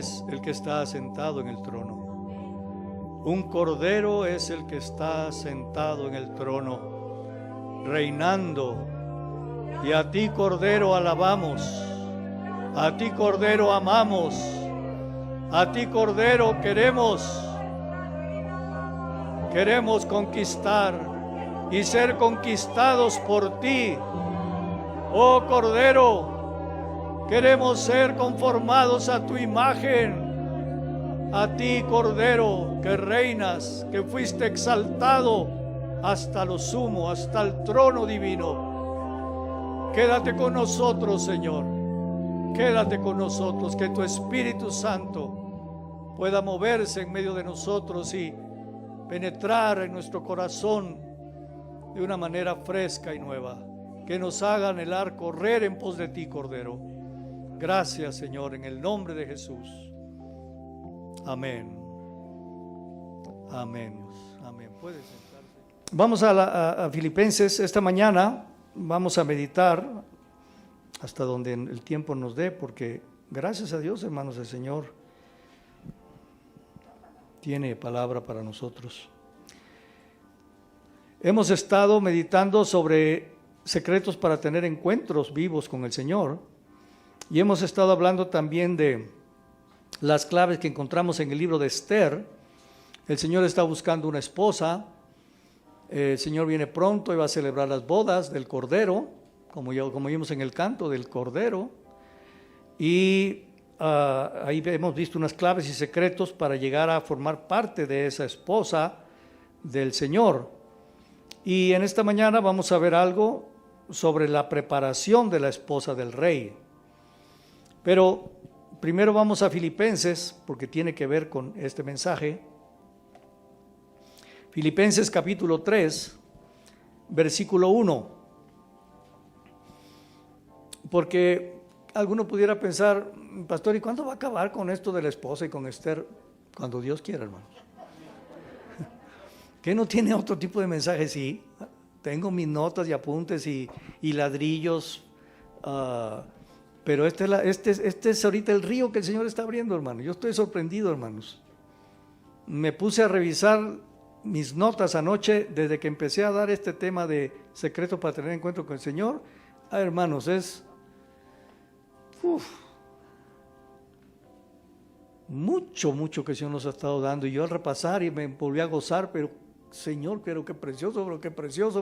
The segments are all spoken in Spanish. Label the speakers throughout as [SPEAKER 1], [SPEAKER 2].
[SPEAKER 1] es el que está sentado en el trono. Un cordero es el que está sentado en el trono, reinando. Y a ti, Cordero, alabamos. A ti, Cordero, amamos. A ti, Cordero, queremos conquistar y ser conquistados por ti. Oh Cordero, queremos ser conformados a tu imagen. A ti, Cordero, que reinas, que fuiste exaltado hasta lo sumo, hasta el trono divino. Quédate con nosotros, Señor. Quédate con nosotros, que tu Espíritu Santo pueda moverse en medio de nosotros y penetrar en nuestro corazón de una manera fresca y nueva. Que nos haga anhelar correr en pos de ti, Cordero. Gracias, Señor, en el nombre de Jesús. Amén. Amén. Amén. Puede sentarse. Vamos a Filipenses. Esta mañana vamos a meditar hasta donde el tiempo nos dé, porque gracias a Dios, hermanos, el Señor tiene palabra para nosotros. Hemos estado meditando sobre secretos para tener encuentros vivos con el Señor, y hemos estado hablando también de las claves que encontramos en el libro de Esther. El Señor está buscando una esposa. El Señor viene pronto y va a celebrar las bodas del Cordero, como vimos en el canto del Cordero. Y ahí hemos visto unas claves y secretos para llegar a formar parte de esa esposa del Señor. Y en esta mañana vamos a ver algo sobre la preparación de la esposa del Rey. Pero primero vamos a Filipenses, porque tiene que ver con este mensaje. Filipenses capítulo 3, versículo 1. Porque alguno pudiera pensar, pastor, ¿y cuándo va a acabar con esto de la esposa y con Esther? Cuando Dios quiera, hermanos. ¿Qué no tiene otro tipo de mensaje? Sí, tengo mis notas y apuntes y ladrillos, pero este es ahorita el río que el Señor está abriendo, hermano. Yo estoy sorprendido, hermanos. Me puse a revisar mis notas anoche desde que empecé a dar este tema de secreto para tener encuentro con el Señor. Hermanos, es mucho que el Señor nos ha estado dando, y yo al repasar y me volví a gozar, pero Señor, pero qué precioso,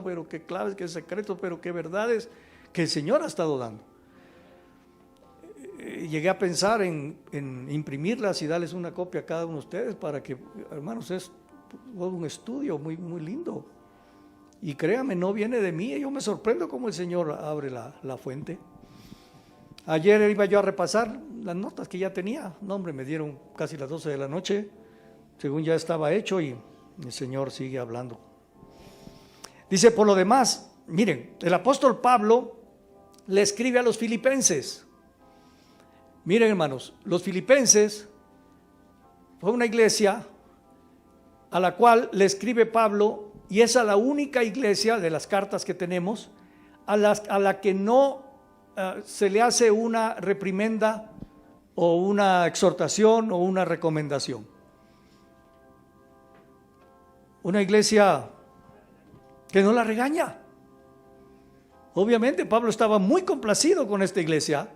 [SPEAKER 1] pero qué claves, qué secretos, pero qué verdades que el Señor ha estado dando. Llegué a pensar en imprimirlas y darles una copia a cada uno de ustedes para que, hermanos, es un estudio muy lindo. Y créanme, no viene de mí, yo me sorprendo cómo el Señor abre la fuente. Ayer iba yo a repasar las notas que ya tenía. No, hombre, me dieron casi las 12 de la noche, según ya estaba hecho, y el Señor sigue hablando. Dice, por lo demás, miren, el apóstol Pablo le escribe a los filipenses. Miren, hermanos, los filipenses fue una iglesia a la cual le escribe Pablo, y es a la única iglesia de las cartas que tenemos a la que no se le hace una reprimenda o una exhortación o una recomendación. Una iglesia que no la regaña. Obviamente Pablo estaba muy complacido con esta iglesia,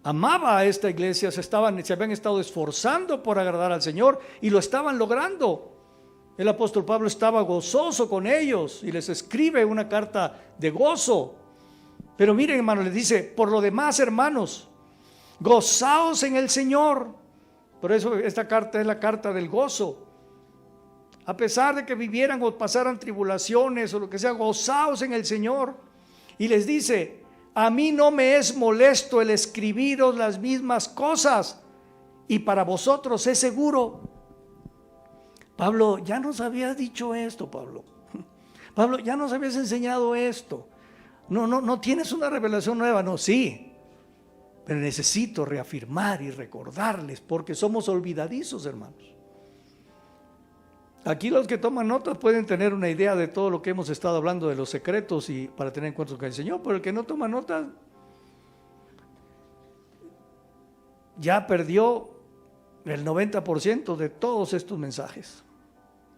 [SPEAKER 1] amaba a esta iglesia, se habían estado esforzando por agradar al Señor y lo estaban logrando. El apóstol Pablo estaba gozoso con ellos y les escribe una carta de gozo. Pero miren, hermanos, les dice, por lo demás, hermanos, gozaos en el Señor. Por eso esta carta es la carta del gozo. A pesar de que vivieran o pasaran tribulaciones o lo que sea, gozaos en el Señor. Y les dice, a mí no me es molesto el escribiros las mismas cosas, y para vosotros es seguro. Pablo, ya nos habías dicho esto, Pablo. Pablo, ya nos habías enseñado esto. No tienes una revelación nueva. No, sí, pero necesito reafirmar y recordarles, porque somos olvidadizos, hermanos. Aquí los que toman notas pueden tener una idea de todo lo que hemos estado hablando de los secretos y para tener encuentros con el Señor, pero el que no toma notas, ya perdió el 90% de todos estos mensajes.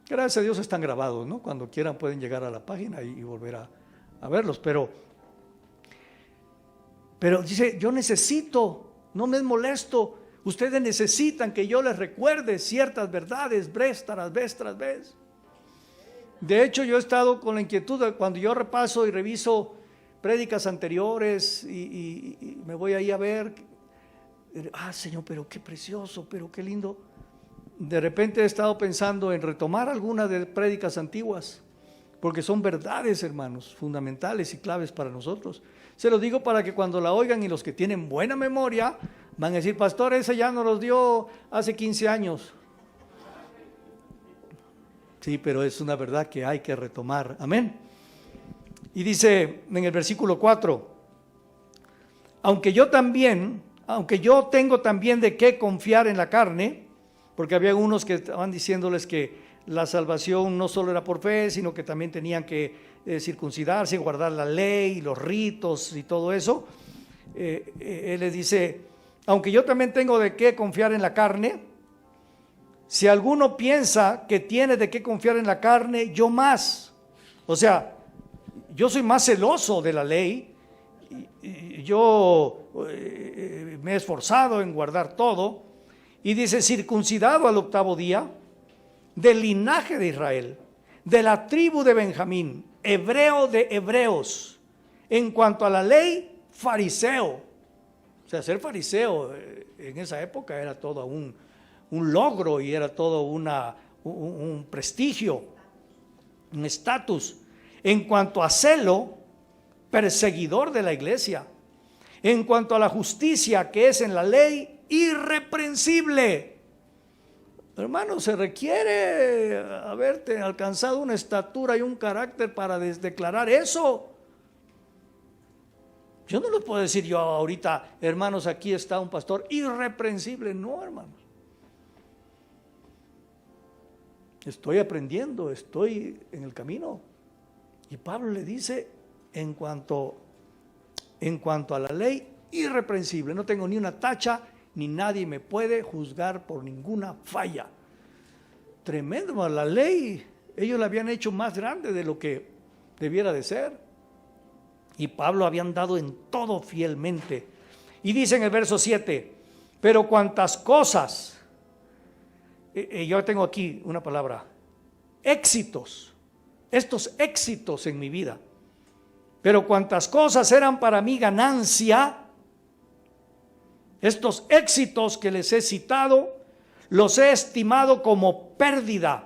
[SPEAKER 1] Gracias a Dios están grabados, ¿no? Cuando quieran pueden llegar a la página y volver a verlos, pero dice, yo necesito, no me es molesto, ustedes necesitan que yo les recuerde ciertas verdades, vez tras vez. De hecho, yo he estado con la inquietud de cuando yo repaso y reviso prédicas anteriores y me voy ahí a ver, Señor, pero qué precioso, pero qué lindo. De repente he estado pensando en retomar algunas de prédicas antiguas, porque son verdades, hermanos, fundamentales y claves para nosotros. Se los digo para que cuando la oigan y los que tienen buena memoria van a decir, pastor, ese ya nos los dio hace 15 años. Sí, pero es una verdad que hay que retomar. Amén. Y dice en el versículo 4, aunque yo tengo también de qué confiar en la carne, porque había unos que estaban diciéndoles que la salvación no solo era por fe, sino que también tenían que circuncidarse, guardar la ley, los ritos y todo eso. Él les dice, aunque yo también tengo de qué confiar en la carne, si alguno piensa que tiene de qué confiar en la carne, yo más. O sea, yo soy más celoso de la ley, y yo me he esforzado en guardar todo. Y dice, circuncidado al 8º día, del linaje de Israel, de la tribu de Benjamín, hebreo de hebreos, en cuanto a la ley, fariseo. O sea, ser fariseo en esa época era todo un logro y era todo un prestigio, un estatus. En cuanto a celo, perseguidor de la iglesia. En cuanto a la justicia que es en la ley, irreprensible. Hermano, se requiere haberte alcanzado una estatura y un carácter para declarar eso. Yo no les puedo decir yo ahorita, hermanos, aquí está un pastor irreprensible. No, hermanos. Estoy aprendiendo, estoy en el camino. Y Pablo le dice, en cuanto a la ley, irreprensible. No tengo ni una tacha, ni nadie me puede juzgar por ninguna falla. Tremendo, la ley, ellos la habían hecho más grande de lo que debiera de ser. Y Pablo había andado en todo fielmente. Y dice en el verso 7, pero cuantas cosas, yo tengo aquí una palabra, éxitos, estos éxitos en mi vida, pero cuantas cosas eran para mí ganancia, estos éxitos que les he citado, los he estimado como pérdida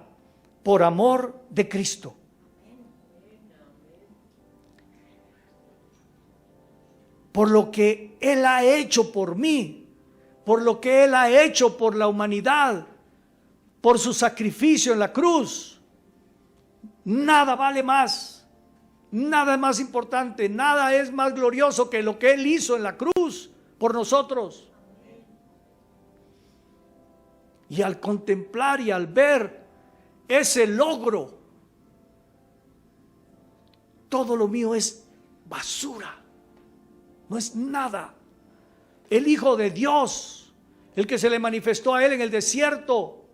[SPEAKER 1] por amor de Cristo. Por lo que Él ha hecho por mí, por lo que Él ha hecho por la humanidad, por su sacrificio en la cruz. Nada vale más, nada es más importante, nada es más glorioso que lo que Él hizo en la cruz por nosotros. Y al contemplar y al ver ese logro, todo lo mío es basura, no es nada. El Hijo de Dios, el que se le manifestó a Él en el desierto,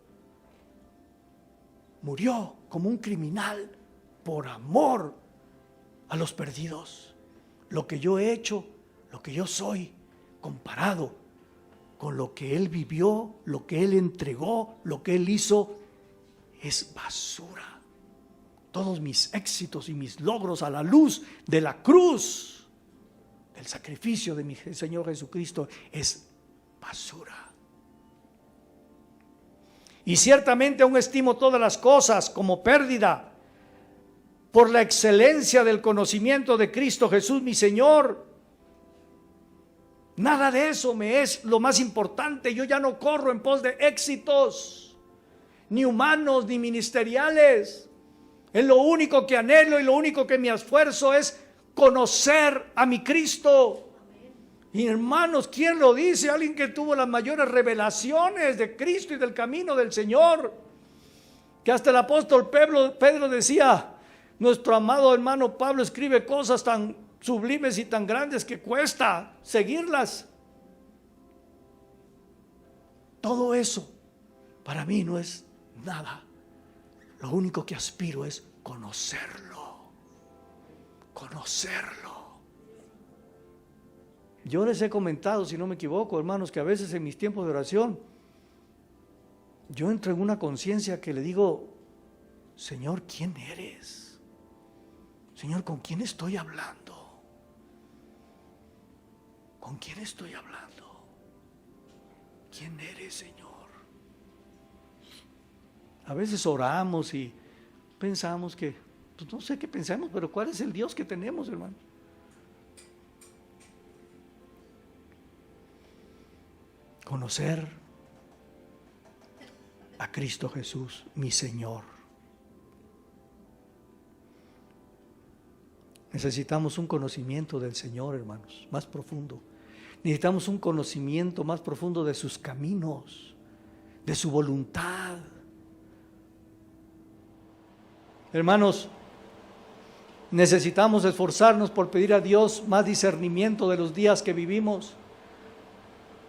[SPEAKER 1] murió como un criminal por amor a los perdidos. Lo que yo he hecho, lo que yo soy, comparado con lo que Él vivió, lo que Él entregó, lo que Él hizo, es basura. Todos mis éxitos y mis logros a la luz de la cruz, del sacrificio de mi Señor Jesucristo, es basura. Y ciertamente aún estimo todas las cosas como pérdida por la excelencia del conocimiento de Cristo Jesús mi Señor. Nada de eso me es lo más importante. Yo ya no corro en pos de éxitos, ni humanos, ni ministeriales. Es lo único que anhelo y lo único que me esfuerzo es conocer a mi Cristo. Y hermanos, ¿quién lo dice? Alguien que tuvo las mayores revelaciones de Cristo y del camino del Señor. Que hasta el apóstol Pedro decía, nuestro amado hermano Pablo escribe cosas tan sublimes y tan grandes que cuesta seguirlas. Todo eso para mí no es nada. Lo único que aspiro es conocerlo. Conocerlo. Yo les he comentado, si no me equivoco, hermanos, que a veces en mis tiempos de oración yo entro en una conciencia que le digo: Señor, ¿quién eres? Señor, ¿con quién estoy hablando? ¿Con quién estoy hablando? ¿Quién eres, Señor? A veces oramos y pensamos que, pues no sé qué pensamos, pero ¿cuál es el Dios que tenemos, hermano? Conocer a Cristo Jesús, mi Señor. Necesitamos un conocimiento del Señor, hermanos, más profundo. Necesitamos un conocimiento más profundo de sus caminos, de su voluntad. Hermanos, necesitamos esforzarnos por pedir a Dios más discernimiento de los días que vivimos,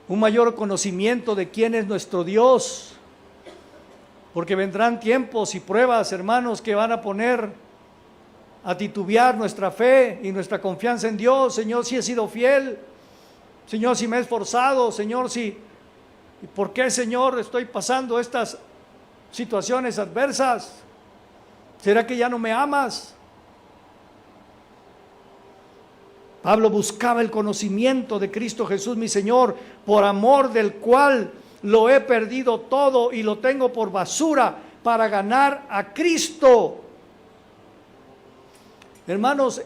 [SPEAKER 1] un mayor conocimiento de quién es nuestro Dios, porque vendrán tiempos y pruebas, hermanos, que van a poner a titubear nuestra fe y nuestra confianza en Dios. Señor, si he sido fiel, Señor, si me he esforzado, Señor, si, ¿y por qué, Señor, estoy pasando estas situaciones adversas? ¿Será que ya no me amas? Pablo buscaba el conocimiento de Cristo Jesús, mi Señor, por amor del cual lo he perdido todo y lo tengo por basura para ganar a Cristo. Hermanos,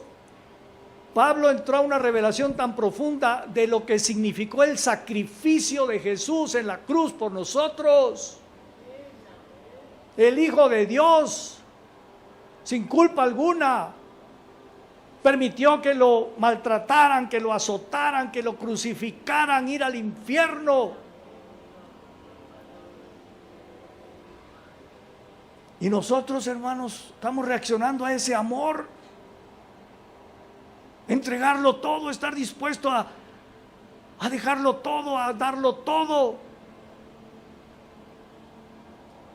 [SPEAKER 1] Pablo entró a una revelación tan profunda de lo que significó el sacrificio de Jesús en la cruz por nosotros. El Hijo de Dios, sin culpa alguna, permitió que lo maltrataran, que lo azotaran, que lo crucificaran, ir al infierno. Y nosotros, hermanos, estamos reaccionando a ese amor. Entregarlo todo, estar dispuesto a dejarlo todo, a darlo todo.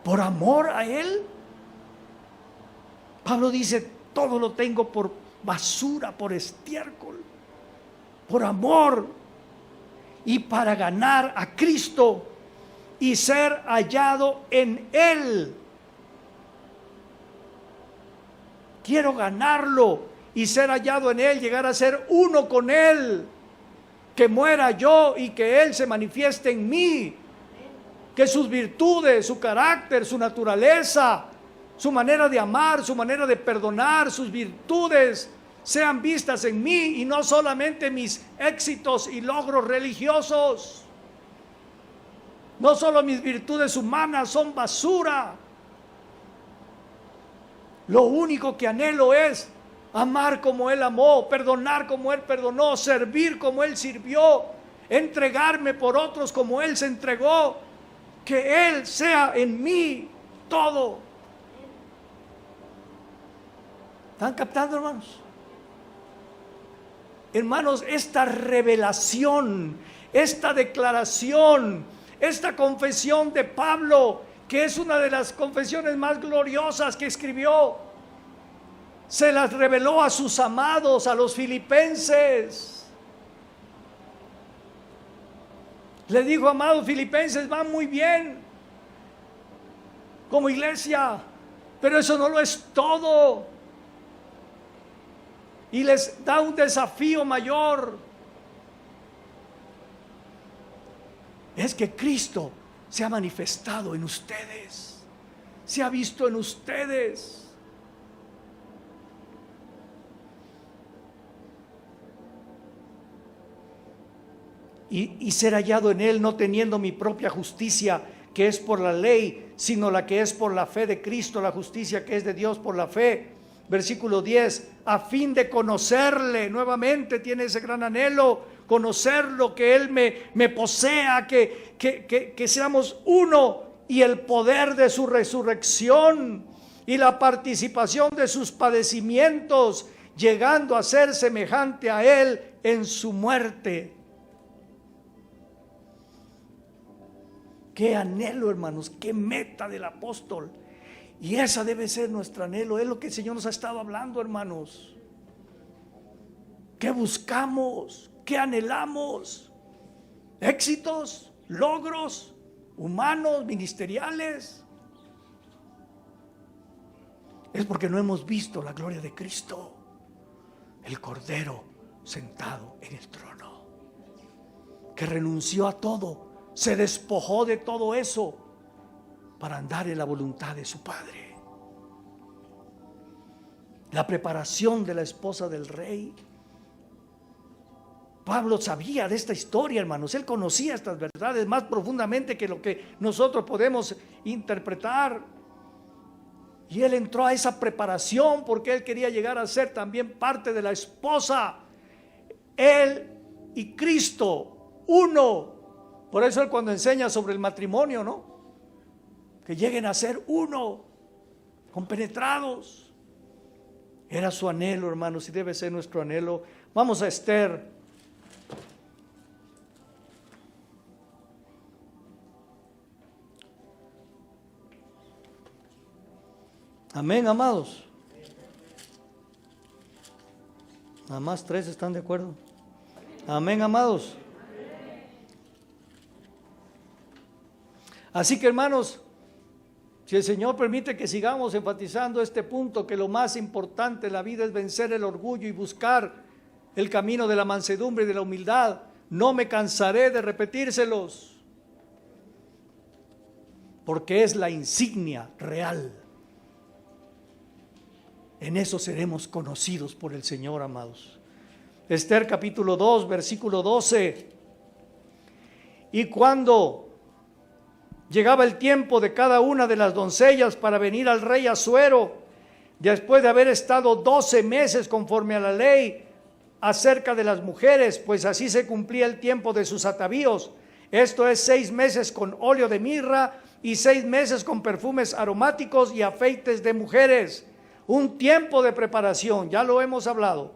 [SPEAKER 1] Por amor a Él. Pablo dice: todo lo tengo por basura, por estiércol, por amor y para ganar a Cristo y ser hallado en Él. Quiero ganarlo y ser hallado en Él, llegar a ser uno con Él, que muera yo y que Él se manifieste en mí, que sus virtudes, su carácter, su naturaleza, su manera de amar, su manera de perdonar, sus virtudes sean vistas en mí y no solamente mis éxitos y logros religiosos. No solo mis virtudes humanas son basura. Lo único que anhelo es amar como Él amó, perdonar como Él perdonó, servir como Él sirvió, entregarme por otros como Él se entregó, que Él sea en mí todo. ¿Están captando, hermanos? Hermanos, esta revelación, esta declaración, esta confesión de Pablo, que es una de las confesiones más gloriosas que escribió, se las reveló a sus amados, a los filipenses. Le dijo: amados filipenses, van muy bien como iglesia, pero eso no lo es todo. Y les da un desafío mayor. Es que Cristo se ha manifestado en ustedes, se ha visto en ustedes. Y ser hallado en Él, no teniendo mi propia justicia, que es por la ley, sino la que es por la fe de Cristo, la justicia que es de Dios por la fe. Versículo 10, a fin de conocerle, nuevamente tiene ese gran anhelo, conocerlo, que Él me posea, que seamos uno, y el poder de su resurrección y la participación de sus padecimientos, llegando a ser semejante a Él en su muerte. Qué anhelo, hermanos, qué meta del apóstol. Y esa debe ser nuestro anhelo. Es lo que el Señor nos ha estado hablando, hermanos. ¿Qué buscamos? ¿Qué anhelamos? ¿Éxitos? ¿Logros? ¿Humanos? ¿Ministeriales? Es porque no hemos visto la gloria de Cristo, el Cordero sentado en el trono, que renunció a todo, se despojó de todo eso para andar en la voluntad de su Padre. La preparación de la esposa del rey. Pablo sabía de esta historia, hermanos. Él conocía estas verdades más profundamente que lo que nosotros podemos interpretar. Y él entró a esa preparación porque él quería llegar a ser también parte de la esposa. Él y Cristo, uno. Por eso él cuando enseña sobre el matrimonio, ¿no? Que lleguen a ser uno, compenetrados. Era su anhelo, hermanos, y debe ser nuestro anhelo. Vamos a Esther. Amén, amados. Nada más 3 están de acuerdo. Amén, amados. Así que, hermanos, si el Señor permite que sigamos enfatizando este punto, que lo más importante en la vida es vencer el orgullo y buscar el camino de la mansedumbre y de la humildad, no me cansaré de repetírselos, porque es la insignia real. En eso seremos conocidos por el Señor, amados. Esther capítulo 2, versículo 12. Y cuando llegaba el tiempo de cada una de las doncellas para venir al rey Asuero, después de haber estado 12 meses conforme a la ley acerca de las mujeres, pues así se cumplía el tiempo de sus atavíos, esto es 6 meses con óleo de mirra y 6 meses con perfumes aromáticos y afeites de mujeres. Un tiempo de preparación, ya lo hemos hablado.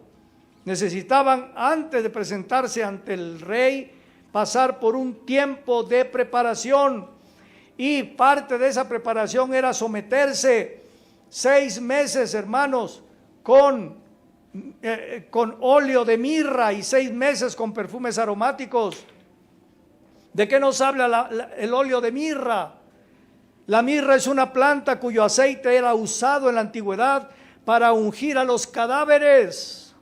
[SPEAKER 1] Necesitaban, antes de presentarse ante el rey, pasar por un tiempo de preparación. Y parte de esa preparación era someterse 6 meses, hermanos, con óleo de mirra y 6 meses con perfumes aromáticos. ¿De qué nos habla el óleo de mirra? La mirra es una planta cuyo aceite era usado en la antigüedad para ungir a los cadáveres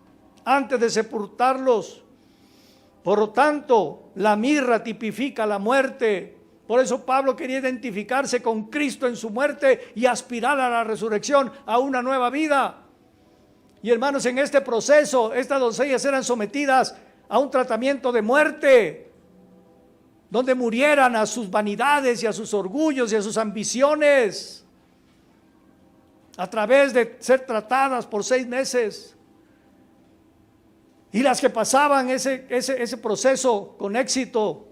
[SPEAKER 1] antes de sepultarlos. Por lo tanto, la mirra tipifica la muerte. Por eso Pablo quería identificarse con Cristo en su muerte y aspirar a la resurrección, a una nueva vida. Y hermanos, en este proceso, estas doncellas eran sometidas a un tratamiento de muerte, donde murieran a sus vanidades y a sus orgullos y a sus ambiciones, a través de ser tratadas por 6 meses. Y las que pasaban ese proceso con éxito,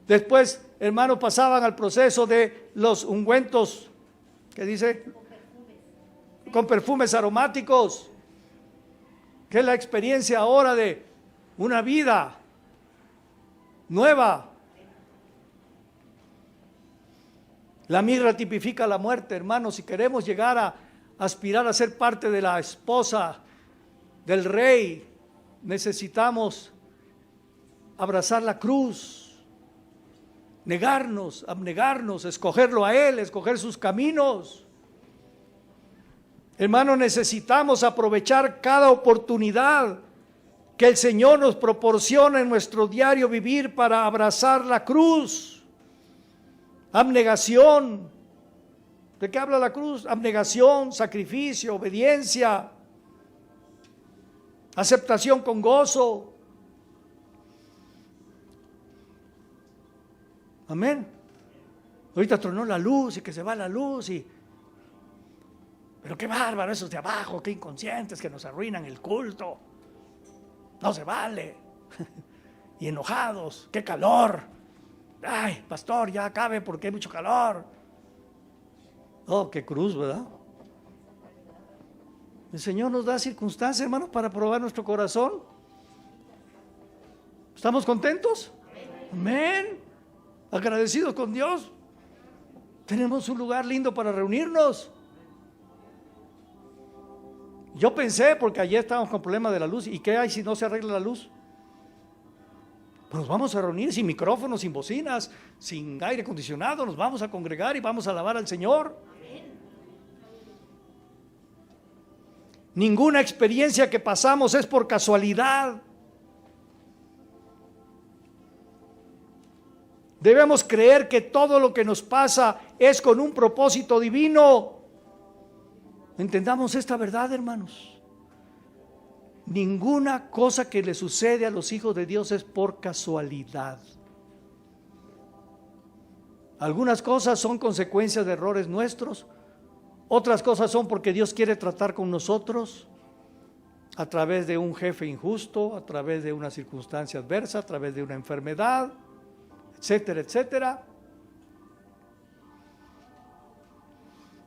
[SPEAKER 1] después, hermanos, pasaban al proceso de los ungüentos, ¿qué dice? Con perfumes aromáticos, que es la experiencia ahora de una vida nueva. La mirra tipifica la muerte, hermanos. Si queremos llegar a aspirar a ser parte de la esposa del rey, necesitamos abrazar la cruz, negarnos, abnegarnos, escogerlo a Él, escoger sus caminos. Hermanos, necesitamos aprovechar cada oportunidad que el Señor nos proporciona en nuestro diario vivir para abrazar la cruz. Abnegación. ¿De qué habla la cruz? Abnegación, sacrificio, obediencia, aceptación con gozo. Amén. Ahorita tronó la luz y que se va la luz pero qué bárbaro esos de abajo, qué inconscientes que nos arruinan el culto. No se vale. Y enojados, qué calor. Ay, pastor, ya acabe porque hay mucho calor. Oh, qué cruz, ¿verdad? El Señor nos da circunstancias, hermanos, para probar nuestro corazón. ¿Estamos contentos? Amén. Agradecidos con Dios. Tenemos un lugar lindo para reunirnos. Yo pensé, porque ayer estábamos con problemas de la luz, ¿y qué hay si no se arregla la luz? Pues nos vamos a reunir sin micrófonos, sin bocinas, sin aire acondicionado, nos vamos a congregar y vamos a alabar al Señor. Ninguna experiencia que pasamos es por casualidad. Debemos creer que todo lo que nos pasa es con un propósito divino. Entendamos esta verdad, hermanos. Ninguna cosa que le sucede a los hijos de Dios es por casualidad. Algunas cosas son consecuencias de errores nuestros. Otras cosas son porque Dios quiere tratar con nosotros a través de un jefe injusto, a través de una circunstancia adversa, a través de una enfermedad, etcétera, etcétera.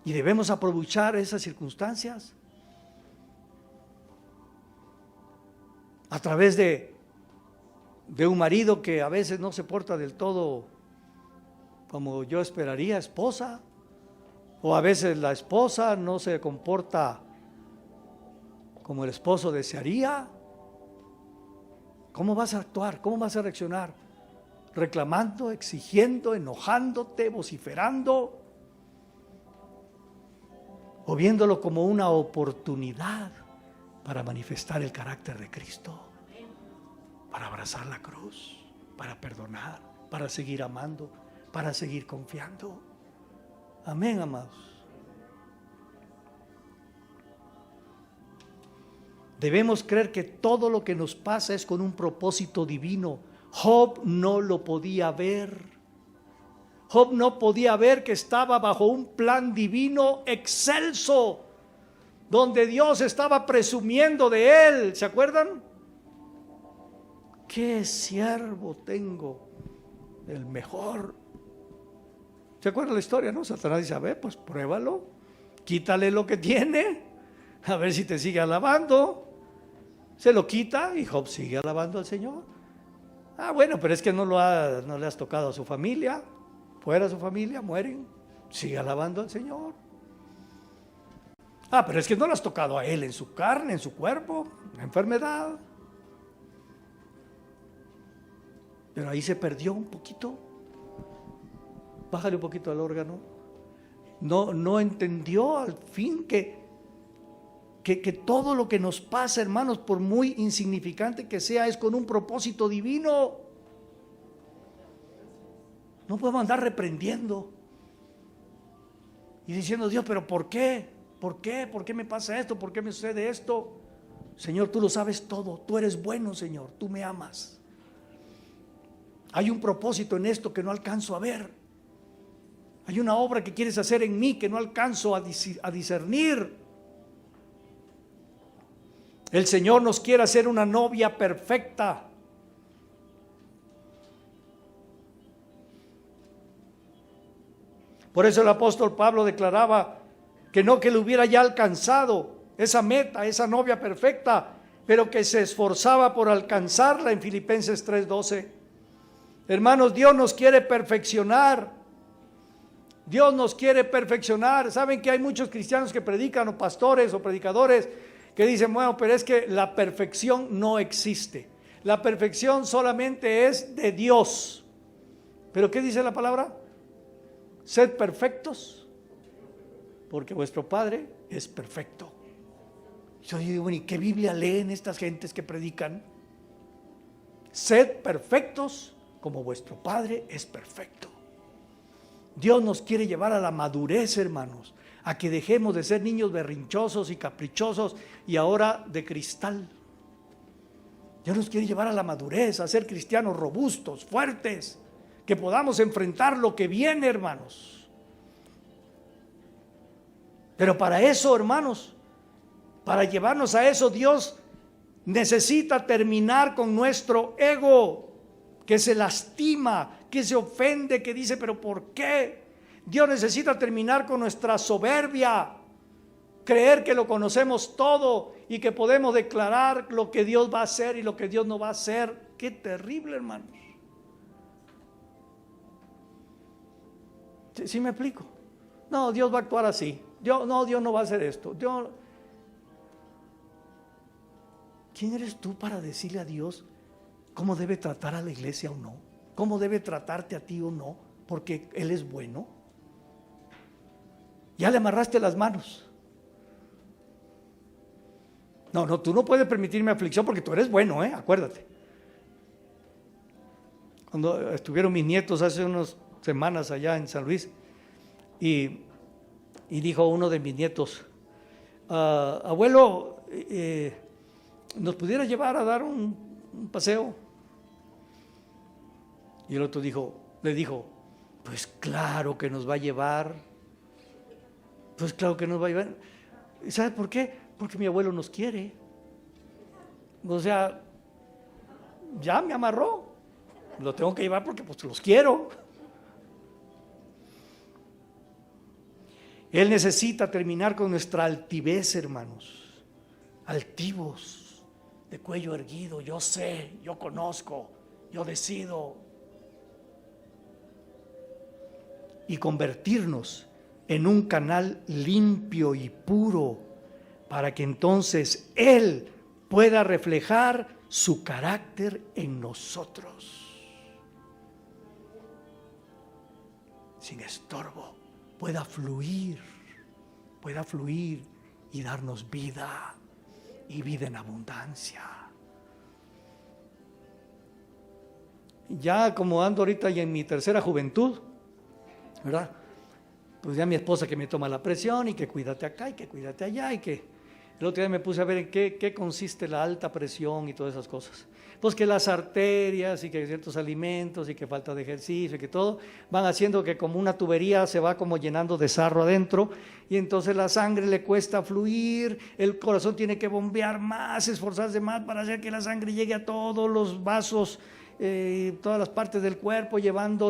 [SPEAKER 1] Y debemos aprovechar esas circunstancias a través de un marido que a veces no se porta del todo como yo esperaría, esposa, o a veces la esposa no se comporta como el esposo desearía. ¿Cómo vas a actuar? ¿Cómo vas a reaccionar? ¿Reclamando, exigiendo, enojándote, vociferando? ¿O viéndolo como una oportunidad para manifestar el carácter de Cristo? Para abrazar la cruz, para perdonar, para seguir amando, para seguir confiando. Amén, amados. Debemos creer que todo lo que nos pasa es con un propósito divino. Job no lo podía ver. Job no podía ver que estaba bajo un plan divino excelso, donde Dios estaba presumiendo de él. ¿Se acuerdan? ¿Qué siervo tengo? El mejor. ¿Se acuerdan la historia, no? Satanás dice, a ver, pues pruébalo, quítale lo que tiene, a ver si te sigue alabando. Se lo quita y Job sigue alabando al Señor. Ah, bueno, pero es que no le has tocado a su familia. Fuera su familia, mueren. Sigue alabando al Señor. Ah, pero es que no le has tocado a él en su carne, en su cuerpo, una enfermedad. Pero ahí se perdió un poquito. Bájale un poquito al órgano. No entendió al fin que todo lo que nos pasa, hermanos, por muy insignificante que sea, es con un propósito divino. No podemos andar reprendiendo y diciendo, Dios, pero ¿por qué? ¿Por qué? ¿Por qué me pasa esto? ¿Por qué me sucede esto? Señor, tú lo sabes todo. Tú eres bueno, Señor. Tú me amas. Hay un propósito en esto que no alcanzo a ver. Hay una obra que quieres hacer en mí que no alcanzo a discernir. El Señor nos quiere hacer una novia perfecta. Por eso el apóstol Pablo declaraba que no que le hubiera ya alcanzado esa meta, esa novia perfecta, pero que se esforzaba por alcanzarla en Filipenses 3:12. Hermanos, Dios nos quiere perfeccionar. Dios nos quiere perfeccionar. Saben que hay muchos cristianos que predican, o pastores o predicadores, que dicen, bueno, pero es que la perfección no existe. La perfección solamente es de Dios. ¿Pero qué dice la palabra? Sed perfectos, porque vuestro Padre es perfecto. Yo digo, bueno, ¿y qué Biblia leen estas gentes que predican? Sed perfectos, como vuestro Padre es perfecto. Dios nos quiere llevar a la madurez, hermanos, a que dejemos de ser niños berrinchosos y caprichosos y ahora de cristal. Dios nos quiere llevar a la madurez, a ser cristianos robustos, fuertes, que podamos enfrentar lo que viene, hermanos. Pero para eso, hermanos, para llevarnos a eso, Dios necesita terminar con nuestro ego, que se lastima, que se ofende, que dice, pero ¿por qué? Dios necesita terminar con nuestra soberbia, creer que lo conocemos todo y que podemos declarar lo que Dios va a hacer y lo que Dios no va a hacer. Qué terrible, hermanos. ¿Sí me explico? No, Dios va a actuar así. Dios no va a hacer esto. ¿Quién eres tú para decirle a Dios cómo debe tratar a la iglesia o no? ¿Cómo debe tratarte a ti o no? Porque Él es bueno. Ya le amarraste las manos. No, tú no puedes permitirme aflicción porque tú eres bueno, acuérdate. Cuando estuvieron mis nietos hace unas semanas allá en San Luis, y dijo uno de mis nietos, abuelo, ¿nos pudiera llevar a dar un paseo? Y el otro le dijo, pues claro que nos va a llevar. Pues claro que nos va a llevar. ¿Y sabe por qué? Porque mi abuelo nos quiere. O sea, ya me amarró. Lo tengo que llevar porque pues los quiero. Él necesita terminar con nuestra altivez, hermanos. Altivos, de cuello erguido. Yo sé, yo conozco, yo decido. Y convertirnos en un canal limpio y puro, para que entonces Él pueda reflejar su carácter en nosotros. Sin estorbo, pueda fluir y darnos vida, y vida en abundancia. Ya como ando ahorita y en mi tercera juventud, ¿verdad? Pues ya mi esposa que me toma la presión y que cuídate acá y que cuídate allá, y que el otro día me puse a ver en qué consiste la alta presión y todas esas cosas. Pues que las arterias y que ciertos alimentos y que falta de ejercicio y que todo van haciendo que como una tubería se va como llenando de sarro adentro, y entonces la sangre le cuesta fluir, el corazón tiene que bombear más, esforzarse más para hacer que la sangre llegue a todos los vasos, todas las partes del cuerpo, llevando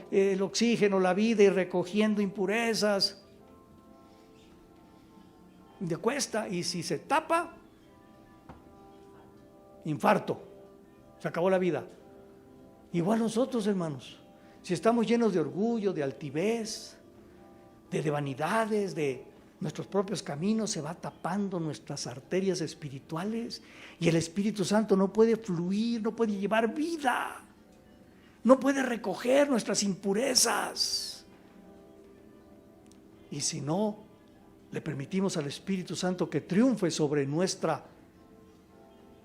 [SPEAKER 1] el oxígeno, la vida, y recogiendo impurezas. Le cuesta, y si se tapa, infarto, se acabó la vida. Igual nosotros, hermanos, si estamos llenos de orgullo, de altivez, de vanidades, de nuestros propios caminos, se va tapando nuestras arterias espirituales, y el Espíritu Santo no puede fluir, no puede llevar vida, no puede recoger nuestras impurezas. Y si no le permitimos al Espíritu Santo que triunfe sobre nuestra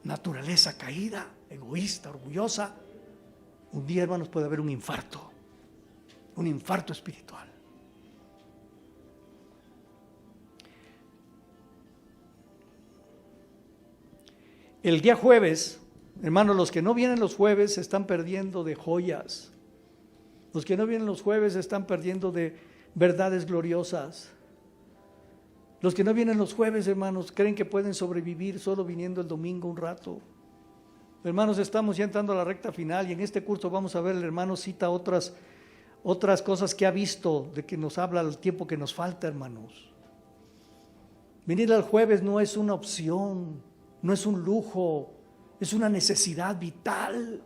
[SPEAKER 1] naturaleza caída, egoísta, orgullosa, un día, hermanos, puede haber un infarto espiritual. El día jueves, hermanos, los que no vienen los jueves se están perdiendo de joyas. Los que no vienen los jueves se están perdiendo de verdades gloriosas. Los que no vienen los jueves, hermanos, creen que pueden sobrevivir solo viniendo el domingo un rato. Hermanos, estamos ya entrando a la recta final, y en este curso vamos a ver, el hermano cita otras cosas que ha visto, de que nos habla el tiempo que nos falta, hermanos. Venir al jueves no es una opción, no es un lujo, es una necesidad vital.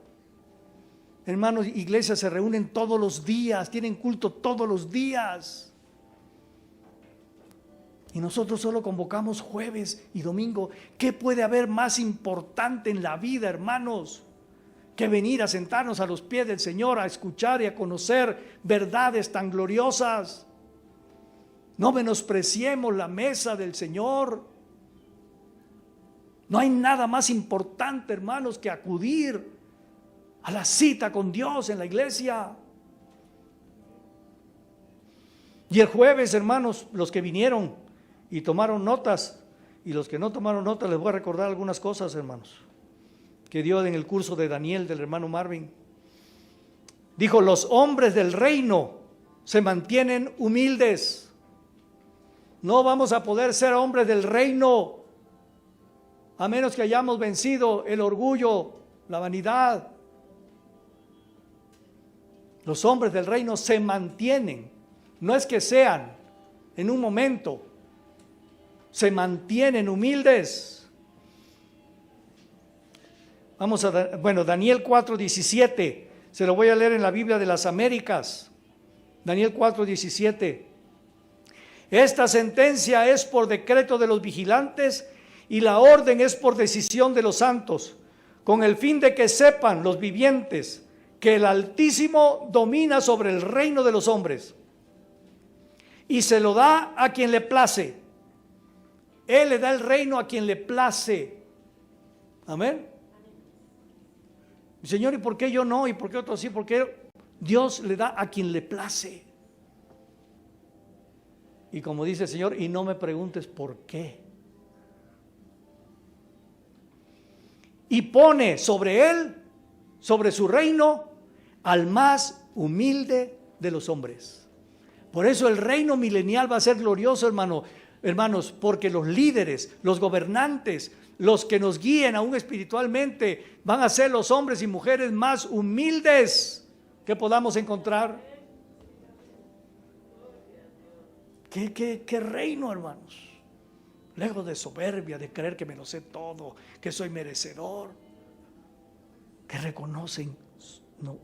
[SPEAKER 1] Hermanos, iglesias se reúnen todos los días, tienen culto todos los días. Y nosotros solo convocamos jueves y domingo. ¿Qué puede haber más importante en la vida, hermanos, que venir a sentarnos a los pies del Señor, a escuchar y a conocer verdades tan gloriosas? No menospreciemos la mesa del Señor. No hay nada más importante, hermanos, que acudir a la cita con Dios en la iglesia. Y el jueves, hermanos, los que vinieron y tomaron notas, y los que no tomaron notas, les voy a recordar algunas cosas, hermanos, que dio en el curso de Daniel del hermano Marvin. Dijo: los hombres del reino se mantienen humildes. No vamos a poder ser hombres del reino a menos que hayamos vencido el orgullo, la vanidad. Los hombres del reino se mantienen, no es que sean en un momento, se mantienen humildes. Vamos a, Daniel 4:17, se lo voy a leer en la Biblia de las Américas. Daniel 4:17. Esta sentencia es por decreto de los vigilantes y la orden es por decisión de los santos, con el fin de que sepan los vivientes que el Altísimo domina sobre el reino de los hombres y se lo da a quien le place. Él le da el reino a quien le place. Amén. Señor, ¿y por qué yo no? ¿Y por qué otros sí? Porque Dios le da a quien le place. Y como dice el Señor, y no me preguntes por qué. Y pone sobre él, sobre su reino, al más humilde de los hombres. Por eso el reino milenial va a ser glorioso, hermanos, porque los líderes, los gobernantes, los que nos guíen aún espiritualmente, van a ser los hombres y mujeres más humildes que podamos encontrar. ¿Qué reino, hermanos? Lejos de soberbia, de creer que me lo sé todo, que soy merecedor, que reconocen,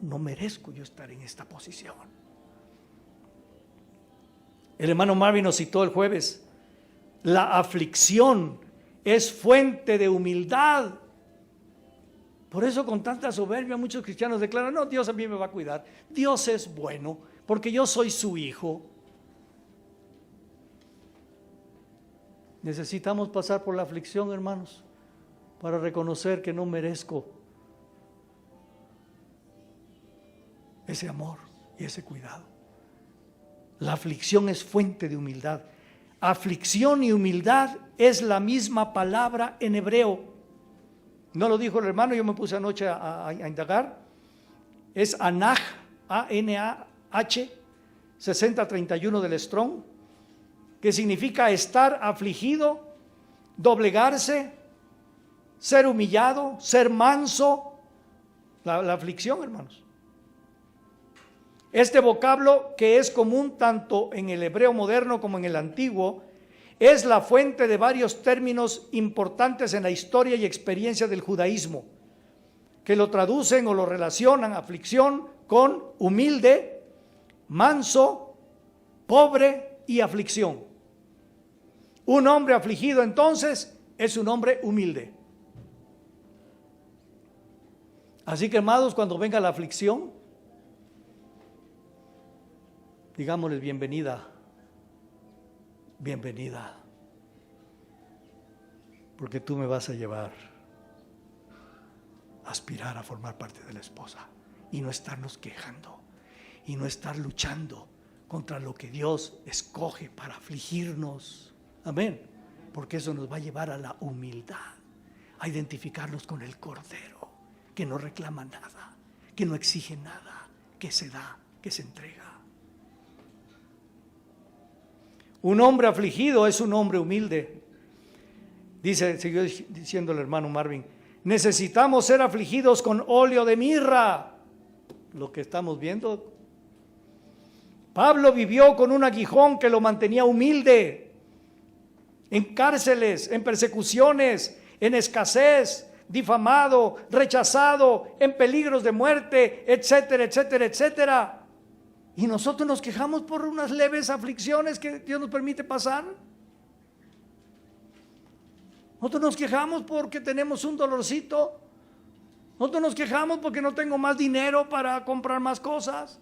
[SPEAKER 1] no merezco yo estar en esta posición. El hermano Marvin nos citó el jueves, la aflicción es fuente de humildad. Por eso con tanta soberbia muchos cristianos declaran, no, Dios a mí me va a cuidar, Dios es bueno, porque yo soy su hijo. Necesitamos pasar por la aflicción, hermanos, para reconocer que no merezco ese amor y ese cuidado. La aflicción es fuente de humildad. Aflicción y humildad es la misma palabra en hebreo. No lo dijo el hermano, yo me puse anoche a indagar. Es anaj, A-N-A-H, 6031 del Strong, que significa estar afligido, doblegarse, ser humillado, ser manso. La aflicción, hermanos. Este vocablo, que es común tanto en el hebreo moderno como en el antiguo, es la fuente de varios términos importantes en la historia y experiencia del judaísmo, que lo traducen o lo relacionan, aflicción, con humilde, manso, pobre y aflicción. Un hombre afligido entonces es un hombre humilde. Así que, amados, cuando venga la aflicción, digámosles bienvenida, bienvenida, porque tú me vas a llevar a aspirar a formar parte de la esposa y no estarnos quejando y no estar luchando contra lo que Dios escoge para afligirnos. Amén. Porque eso nos va a llevar a la humildad, a identificarnos con el Cordero, que no reclama nada, que no exige nada, que se da, que se entrega. Un hombre afligido es un hombre humilde. Siguió diciendo el hermano Marvin, necesitamos ser afligidos con óleo de mirra. Lo que estamos viendo. Pablo vivió con un aguijón que lo mantenía humilde. En cárceles, en persecuciones, en escasez, difamado, rechazado, en peligros de muerte, etcétera, etcétera, etcétera. Y nosotros nos quejamos por unas leves aflicciones que Dios nos permite pasar. Nosotros nos quejamos porque tenemos un dolorcito. Nosotros nos quejamos porque no tengo más dinero para comprar más cosas.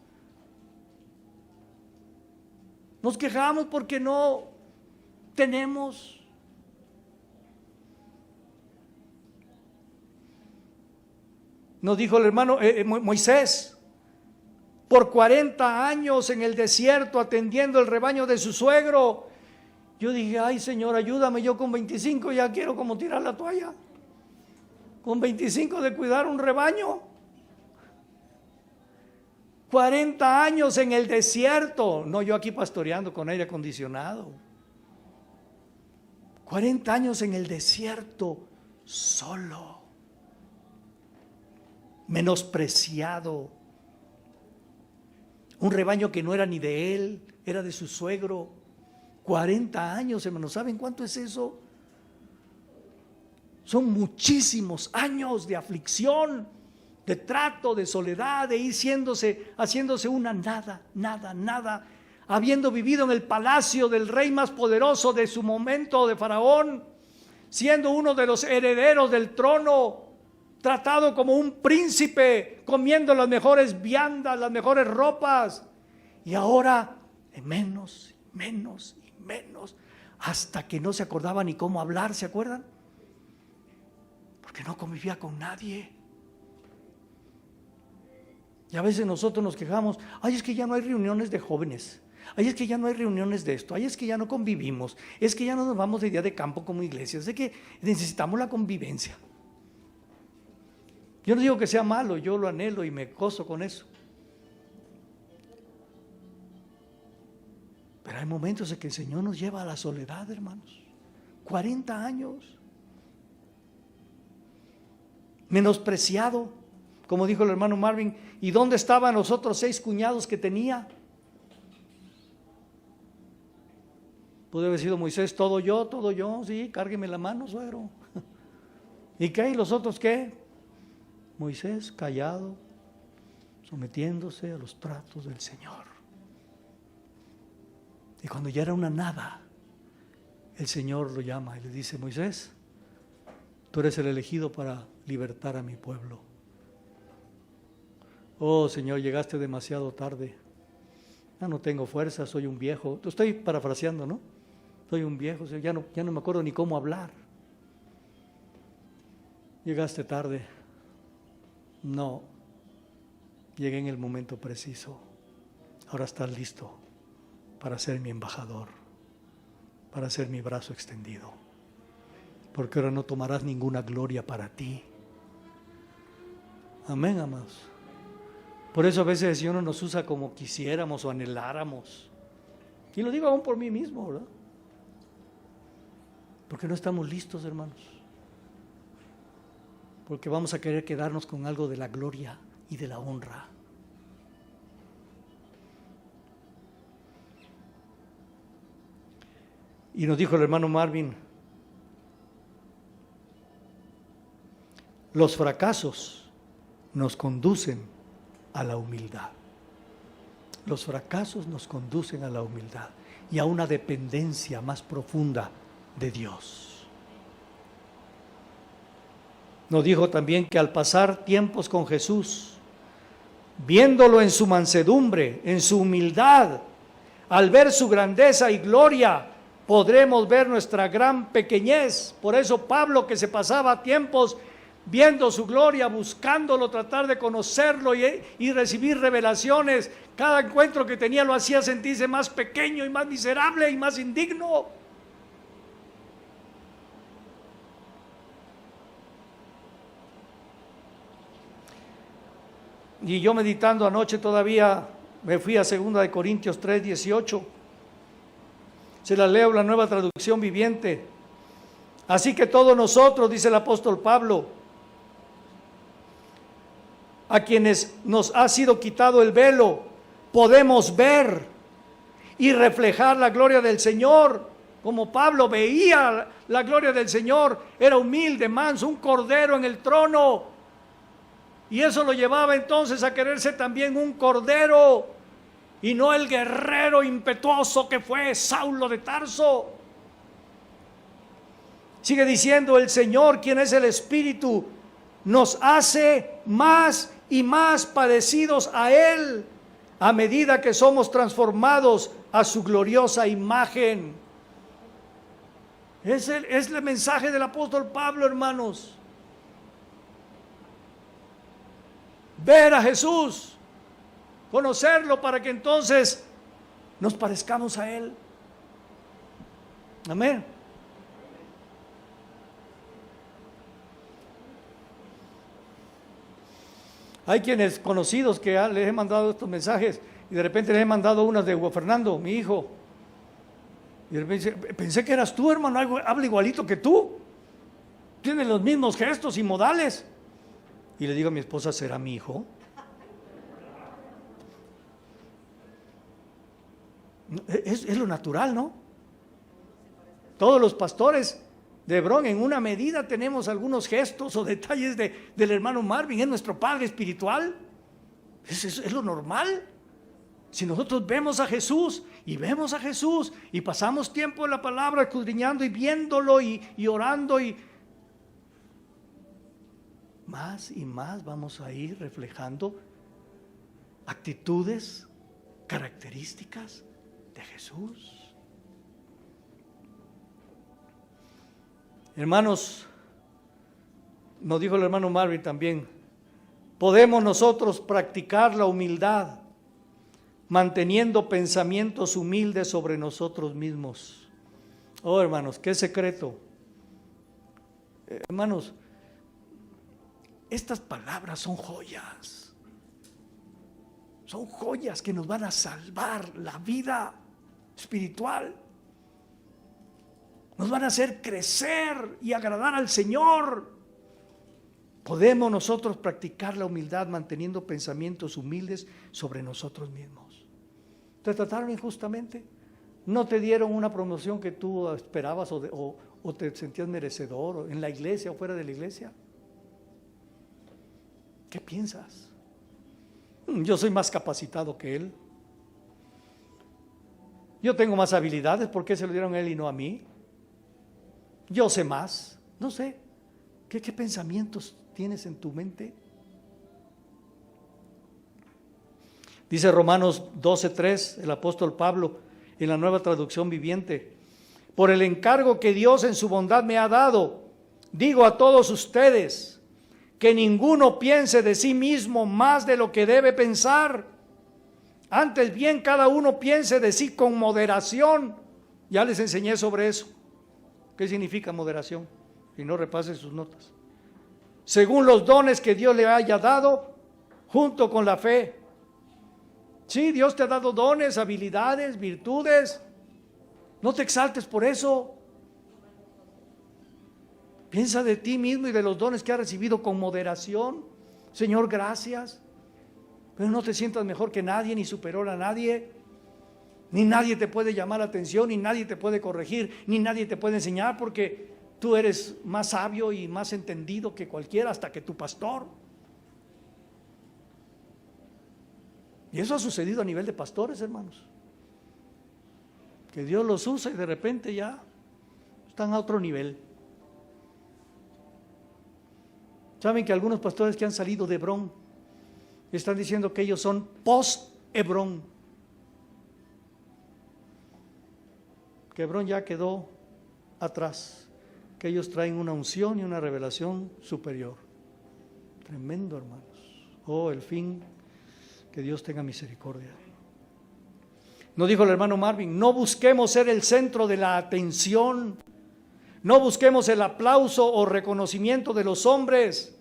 [SPEAKER 1] Nos quejamos porque no tenemos. Nos dijo el hermano Moisés, por 40 años en el desierto atendiendo el rebaño de su suegro. Yo dije, ay Señor, ayúdame, yo con 25 ya quiero como tirar la toalla. Con 25 de cuidar un rebaño. 40 años en el desierto, no yo aquí pastoreando con aire acondicionado. 40 años en el desierto, solo, menospreciado. Un rebaño que no era ni de él, era de su suegro. 40 años, hermanos, ¿saben cuánto es eso? Son muchísimos años de aflicción de trato, de soledad, de ir haciéndose una nada, habiendo vivido en el palacio del rey más poderoso de su momento, de Faraón, siendo uno de los herederos del trono, tratado como un príncipe, comiendo las mejores viandas, las mejores ropas, y ahora menos, hasta que no se acordaba ni cómo hablar, ¿se acuerdan? Porque no convivía con nadie. Y a veces nosotros nos quejamos, ay, es que ya no hay reuniones de jóvenes, ay, es que ya no hay reuniones de esto, ay, es que ya no convivimos, es que ya no nos vamos de día de campo como iglesia, es de que necesitamos la convivencia. Yo no digo que sea malo, yo lo anhelo y me gozo con eso. Pero hay momentos en que el Señor nos lleva a la soledad, hermanos. 40 años. Menospreciado, como dijo el hermano Marvin. ¿Y dónde estaban los otros 6 cuñados que tenía? Puede haber sido Moisés, todo yo, sí, cárgueme la mano, suegro. ¿Y qué? ¿Y los otros qué? Moisés callado, sometiéndose a los tratos del Señor. Y cuando ya era una nada, el Señor lo llama y le dice: Moisés, tú eres el elegido para libertar a mi pueblo. Oh Señor, llegaste demasiado tarde. Ya no tengo fuerza, soy un viejo. Estoy parafraseando, ¿no? Soy un viejo, ya no me acuerdo ni cómo hablar. Llegaste tarde. No, llegué en el momento preciso. Ahora estás listo para ser mi embajador, para ser mi brazo extendido, porque ahora no tomarás ninguna gloria para ti. Amén, amados. Por eso a veces el Señor no nos usa como quisiéramos o anheláramos. Y lo digo aún por mí mismo, ¿verdad? Porque no estamos listos, hermanos. Porque vamos a querer quedarnos con algo de la gloria y de la honra. Y nos dijo el hermano Marvin, los fracasos nos conducen a la humildad. Los fracasos nos conducen a la humildad y a una dependencia más profunda de Dios. Nos dijo también que al pasar tiempos con Jesús, viéndolo en su mansedumbre, en su humildad, al ver su grandeza y gloria, podremos ver nuestra gran pequeñez. Por eso Pablo, que se pasaba tiempos viendo su gloria, buscándolo, tratar de conocerlo y recibir revelaciones, cada encuentro que tenía lo hacía sentirse más pequeño y más miserable y más indigno. Y yo meditando anoche todavía me fui a 2 Corintios 3:18. Se la leo, la Nueva Traducción Viviente. Así que todos nosotros, dice el apóstol Pablo, a quienes nos ha sido quitado el velo, podemos ver y reflejar la gloria del Señor. Como Pablo veía la gloria del Señor, era humilde, manso, un cordero en el trono. Y eso lo llevaba entonces a quererse también un cordero y no el guerrero impetuoso que fue Saulo de Tarso. Sigue diciendo: el Señor, quien es el Espíritu, nos hace más y más parecidos a Él a medida que somos transformados a su gloriosa imagen. Es el mensaje del apóstol Pablo, hermanos. Ver a Jesús, conocerlo, para que entonces nos parezcamos a Él. Amén. Hay quienes conocidos que les he mandado estos mensajes y de repente les he mandado unas de Hugo Fernando, mi hijo. Y de repente dice: pensé que eras tú, hermano, habla igualito que tú. Tiene los mismos gestos y modales. Y le digo a mi esposa: ¿será mi hijo? Es lo natural, ¿no? Todos los pastores de Hebrón, en una medida tenemos algunos gestos o detalles del hermano Marvin, es nuestro padre espiritual. Es lo normal. Si nosotros vemos a Jesús y pasamos tiempo en la palabra escudriñando y viéndolo y orando, y más vamos a ir reflejando actitudes, características de Jesús. Hermanos, nos dijo el hermano Marvin también, podemos nosotros practicar la humildad manteniendo pensamientos humildes sobre nosotros mismos. Oh, hermanos, qué secreto. Hermanos, estas palabras son joyas. Son joyas que nos van a salvar la vida espiritual. Nos van a hacer crecer y agradar al Señor. Podemos nosotros practicar la humildad manteniendo pensamientos humildes sobre nosotros mismos. ¿Te trataron injustamente? ¿No te dieron una promoción que tú esperabas o te sentías merecedor en la iglesia o fuera de la iglesia? ¿Qué piensas? Yo soy más capacitado que él. Yo tengo más habilidades, ¿por qué se lo dieron a él y no a mí? Yo sé más. No sé. ¿Qué pensamientos tienes en tu mente? Dice Romanos 12:3, el apóstol Pablo, en la Nueva Traducción Viviente: por el encargo que Dios en su bondad me ha dado, digo a todos ustedes, que ninguno piense de sí mismo más de lo que debe pensar. Antes bien, cada uno piense de sí con moderación. Ya les enseñé sobre eso. ¿Qué significa moderación? Y no repasen sus notas. Según los dones que Dios le haya dado, junto con la fe. Sí, Dios te ha dado dones, habilidades, virtudes. No te exaltes por eso. Piensa de ti mismo y de los dones que has recibido con moderación. Señor, gracias. Pero no te sientas mejor que nadie, ni superior a nadie. Ni nadie te puede llamar la atención, ni nadie te puede corregir, ni nadie te puede enseñar, porque tú eres más sabio y más entendido que cualquiera, hasta que tu pastor. Y eso ha sucedido a nivel de pastores, hermanos. Que Dios los usa y de repente ya están a otro nivel. Saben que algunos pastores que han salido de Hebrón están diciendo que ellos son post-Hebrón. Que Hebrón ya quedó atrás. Que ellos traen una unción y una revelación superior. Tremendo, hermanos. Oh, el fin. Que Dios tenga misericordia. Nos dijo el hermano Marvin, no busquemos ser el centro de la atención. No busquemos el aplauso o reconocimiento de los hombres.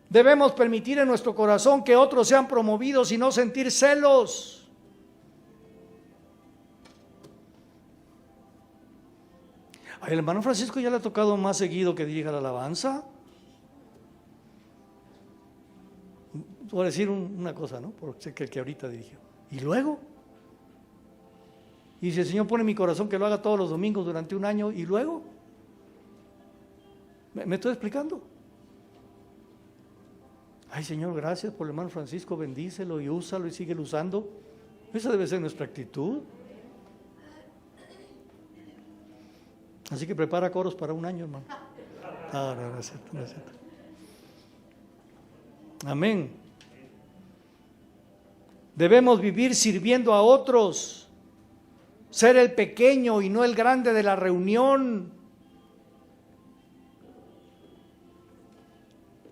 [SPEAKER 1] Debemos permitir en nuestro corazón que otros sean promovidos y no sentir celos. Al hermano Francisco ya le ha tocado más seguido que dirija la alabanza. Voy a decir una cosa, ¿no? Porque el que ahorita dirigió. ¿Y luego? Y si el Señor pone en mi corazón que lo haga todos los domingos durante un año, ¿y luego? ¿Me estoy explicando? Ay, Señor, gracias por el hermano Francisco, bendícelo y úsalo y síguelo usando. Esa debe ser nuestra actitud. Así que prepara coros para un año, hermano. No es cierto, no es cierto. Amén. Debemos vivir sirviendo a otros, ser el pequeño y no el grande de la reunión.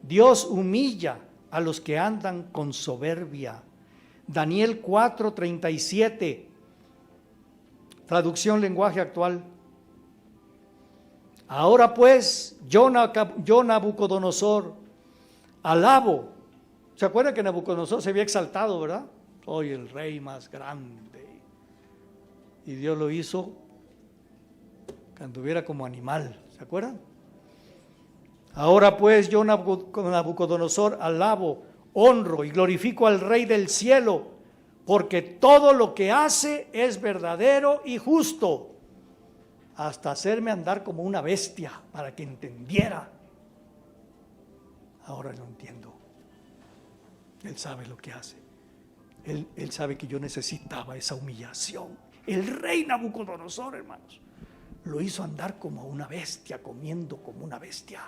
[SPEAKER 1] Dios humilla a los que andan con soberbia. Daniel 4:37, traducción lenguaje actual. Ahora pues, yo Nabucodonosor, alabo. ¿Se acuerdan que Nabucodonosor se había exaltado, verdad? Soy el rey más grande. Y Dios lo hizo que anduviera como animal. ¿Se acuerdan? Ahora pues yo Nabucodonosor alabo, honro y glorifico al Rey del cielo, porque todo lo que hace es verdadero y justo. hasta hacerme andar como una bestia para que entendiera. Ahora lo entiendo. Él sabe lo que hace. Él sabe que yo necesitaba esa humillación. El rey Nabucodonosor, hermanos, lo hizo andar como una bestia, comiendo como una bestia,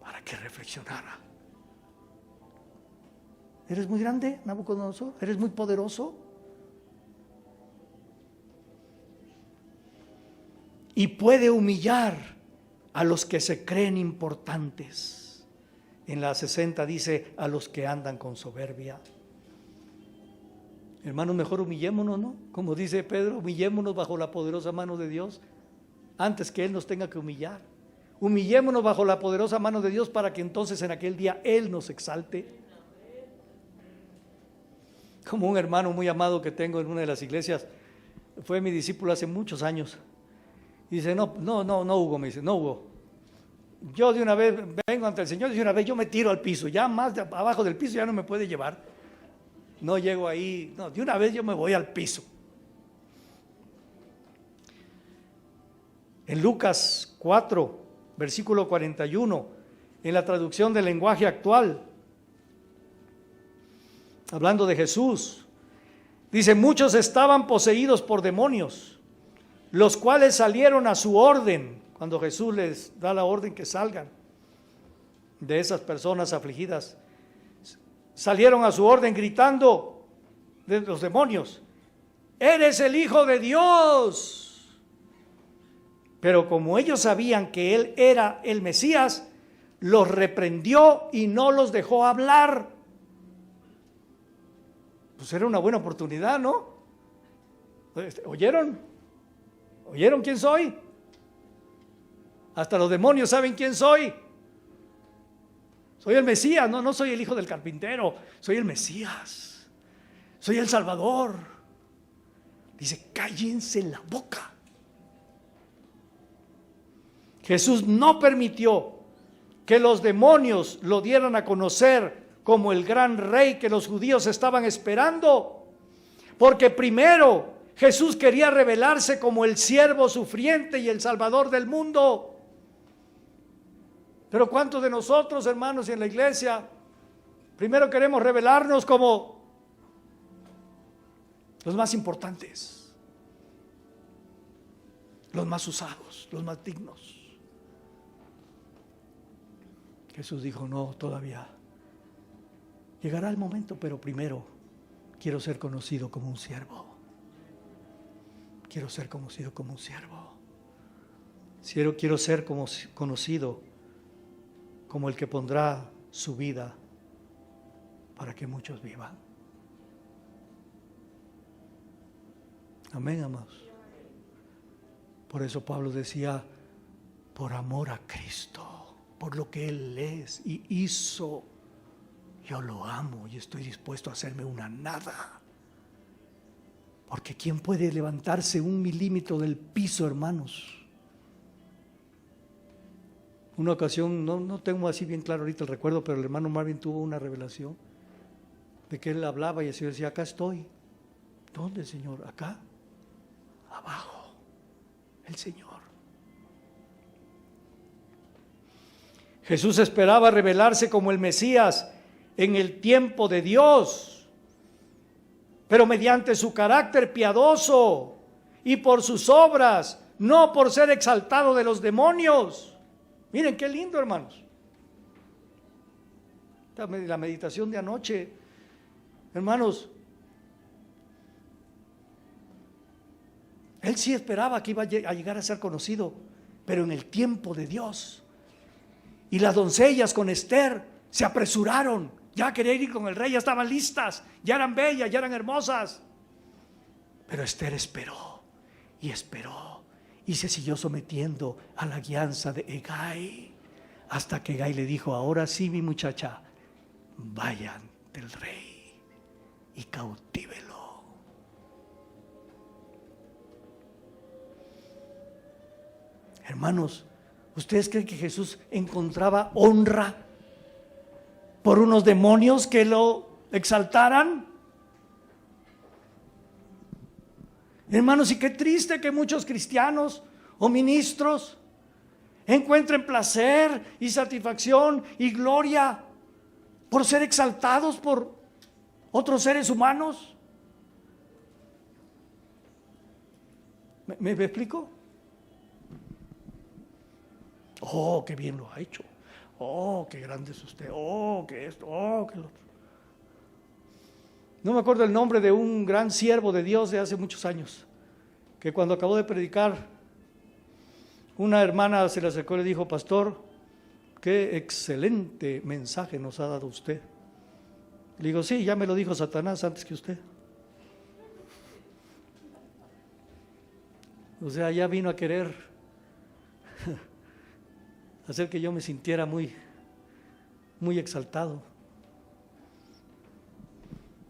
[SPEAKER 1] para que reflexionara. ¿Eres muy grande, Nabucodonosor? ¿Eres muy poderoso? Y puede humillar a los que se creen importantes. En la 60 dice, a los que andan con soberbia. Hermanos, mejor humillémonos, ¿no? Como dice Pedro, humillémonos bajo la poderosa mano de Dios, antes que Él nos tenga que humillar. Humillémonos bajo la poderosa mano de Dios para que entonces en aquel día Él nos exalte. Como un hermano muy amado que tengo en una de las iglesias, fue mi discípulo hace muchos años. Y dice, no, Hugo, me dice, no, Hugo, yo de una vez vengo ante el Señor, de una vez yo me tiro al piso, ya más de abajo del piso ya no me puede llevar. No llego ahí, no, de una vez yo me voy al piso. En Lucas 4, versículo 41, en la traducción del lenguaje actual, hablando de Jesús, dice, muchos estaban poseídos por demonios, los cuales salieron a su orden, cuando Jesús les da la orden que salgan de esas personas afligidas, salieron a su orden gritando de los demonios, eres el Hijo de Dios. Pero como ellos sabían que Él era el Mesías, los reprendió y no los dejó hablar. Pues era una buena oportunidad, ¿no? ¿Oyeron? ¿Oyeron quién soy? Hasta los demonios saben quién soy. Soy el Mesías, no soy el hijo del carpintero, soy el Mesías, soy el Salvador. Dice, cállense la boca. Jesús no permitió que los demonios lo dieran a conocer como el gran rey que los judíos estaban esperando, porque primero Jesús quería revelarse como el siervo sufriente y el Salvador del mundo. Pero ¿cuántos de nosotros, hermanos, y en la iglesia, primero queremos revelarnos como los más importantes, los más usados, los más dignos? Jesús dijo, no, todavía llegará el momento, pero primero quiero ser conocido como un siervo. Quiero ser conocido como un siervo. Quiero ser conocido como el que pondrá su vida para que muchos vivan. Amén, amados. Por eso Pablo decía, por amor a Cristo, por lo que Él es y hizo, yo lo amo y estoy dispuesto a hacerme una nada. Porque ¿quién puede levantarse 1 milímetro del piso, hermanos? Una ocasión, no tengo así bien claro ahorita el recuerdo, pero el hermano Marvin tuvo una revelación de que él hablaba y el Señor decía, acá estoy. ¿Dónde, Señor? Acá, abajo, el Señor. Jesús esperaba revelarse como el Mesías en el tiempo de Dios, pero mediante su carácter piadoso y por sus obras, no por ser exaltado de los demonios. Miren qué lindo, hermanos. La meditación de anoche, hermanos, él sí esperaba que iba a llegar a ser conocido, pero en el tiempo de Dios. Y las doncellas con Esther se apresuraron, ya querían ir con el rey, ya estaban listas, ya eran bellas, ya eran hermosas. Pero Esther esperó y se siguió sometiendo a la guianza de Hegai, hasta que Hegai le dijo, ahora sí, mi muchacha, vayan del rey y cautívelo. Hermanos, ¿ustedes creen que Jesús encontraba honra por unos demonios que lo exaltaran? Hermanos, y qué triste que muchos cristianos o ministros encuentren placer y satisfacción y gloria por ser exaltados por otros seres humanos. ¿Me explico? Oh, qué bien lo ha hecho. Oh, qué grande es usted. Oh, que esto. Oh, que lo otro. No me acuerdo el nombre de un gran siervo de Dios de hace muchos años, que cuando acabó de predicar, una hermana se le acercó y le dijo: pastor, qué excelente mensaje nos ha dado usted. Le digo: sí, ya me lo dijo Satanás antes que usted. O sea, ya vino a querer hacer que yo me sintiera muy exaltado.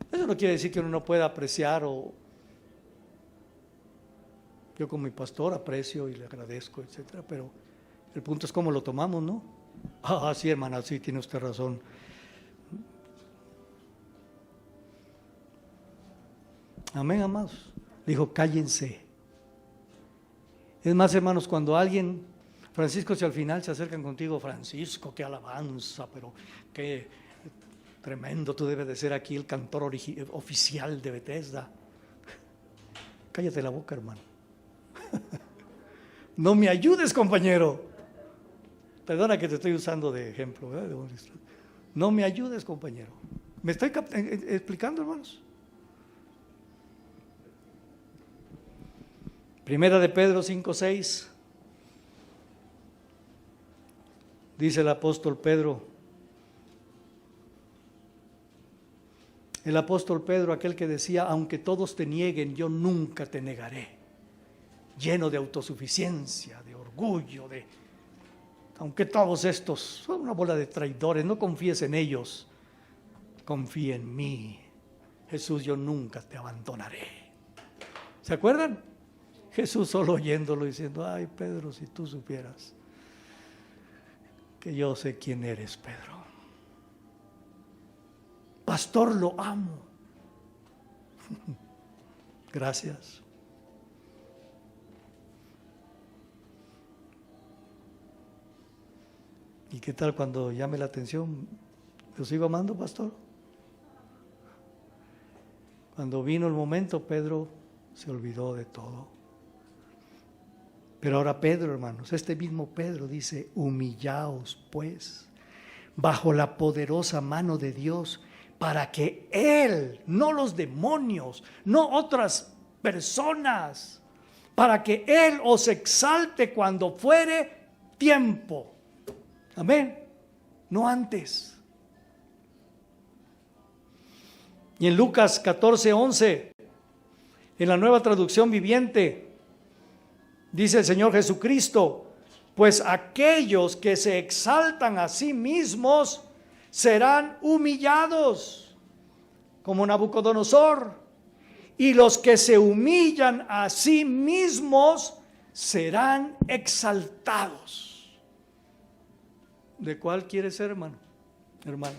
[SPEAKER 1] Eso no quiere decir que uno no pueda apreciar, o yo como mi pastor aprecio y le agradezco, etcétera, pero el punto es cómo lo tomamos, ¿no? Ah, sí, hermana, sí, tiene usted razón. Amén, amados. Dijo: cállense. Es más, hermanos, cuando alguien, Francisco, si al final se acercan contigo: Francisco, qué alabanza, pero qué tremendo, tú debes de ser aquí el cantor oficial de Bethesda. Cállate la boca, hermano. No me ayudes, compañero. Perdona que te estoy usando de ejemplo, ¿verdad? No me ayudes, compañero. ¿Me estoy explicando, hermanos? Primera de Pedro 5:6. Dice el apóstol Pedro. El apóstol Pedro, aquel que decía: aunque todos te nieguen, yo nunca te negaré. Lleno de autosuficiencia, de orgullo, aunque todos estos son una bola de traidores, no confíes en ellos, confía en mí. Jesús, yo nunca te abandonaré. ¿Se acuerdan? Jesús solo oyéndolo diciendo: ay, Pedro, si tú supieras que yo sé quién eres, Pedro. Pastor, lo amo. Gracias. ¿Y qué tal cuando llame la atención? ¿Lo sigo amando, pastor? Cuando vino el momento, Pedro se olvidó de todo. Pero ahora Pedro, hermanos, este mismo Pedro dice: humillaos pues bajo la poderosa mano de Dios, para que Él, no los demonios, no otras personas, para que Él os exalte cuando fuere tiempo. Amén. No antes. Y en Lucas 14:11, en la Nueva Traducción Viviente, dice el Señor Jesucristo: pues aquellos que se exaltan a sí mismos serán humillados, como Nabucodonosor, y los que se humillan a sí mismos serán exaltados. ¿De cuál quieres ser, hermano? Hermano.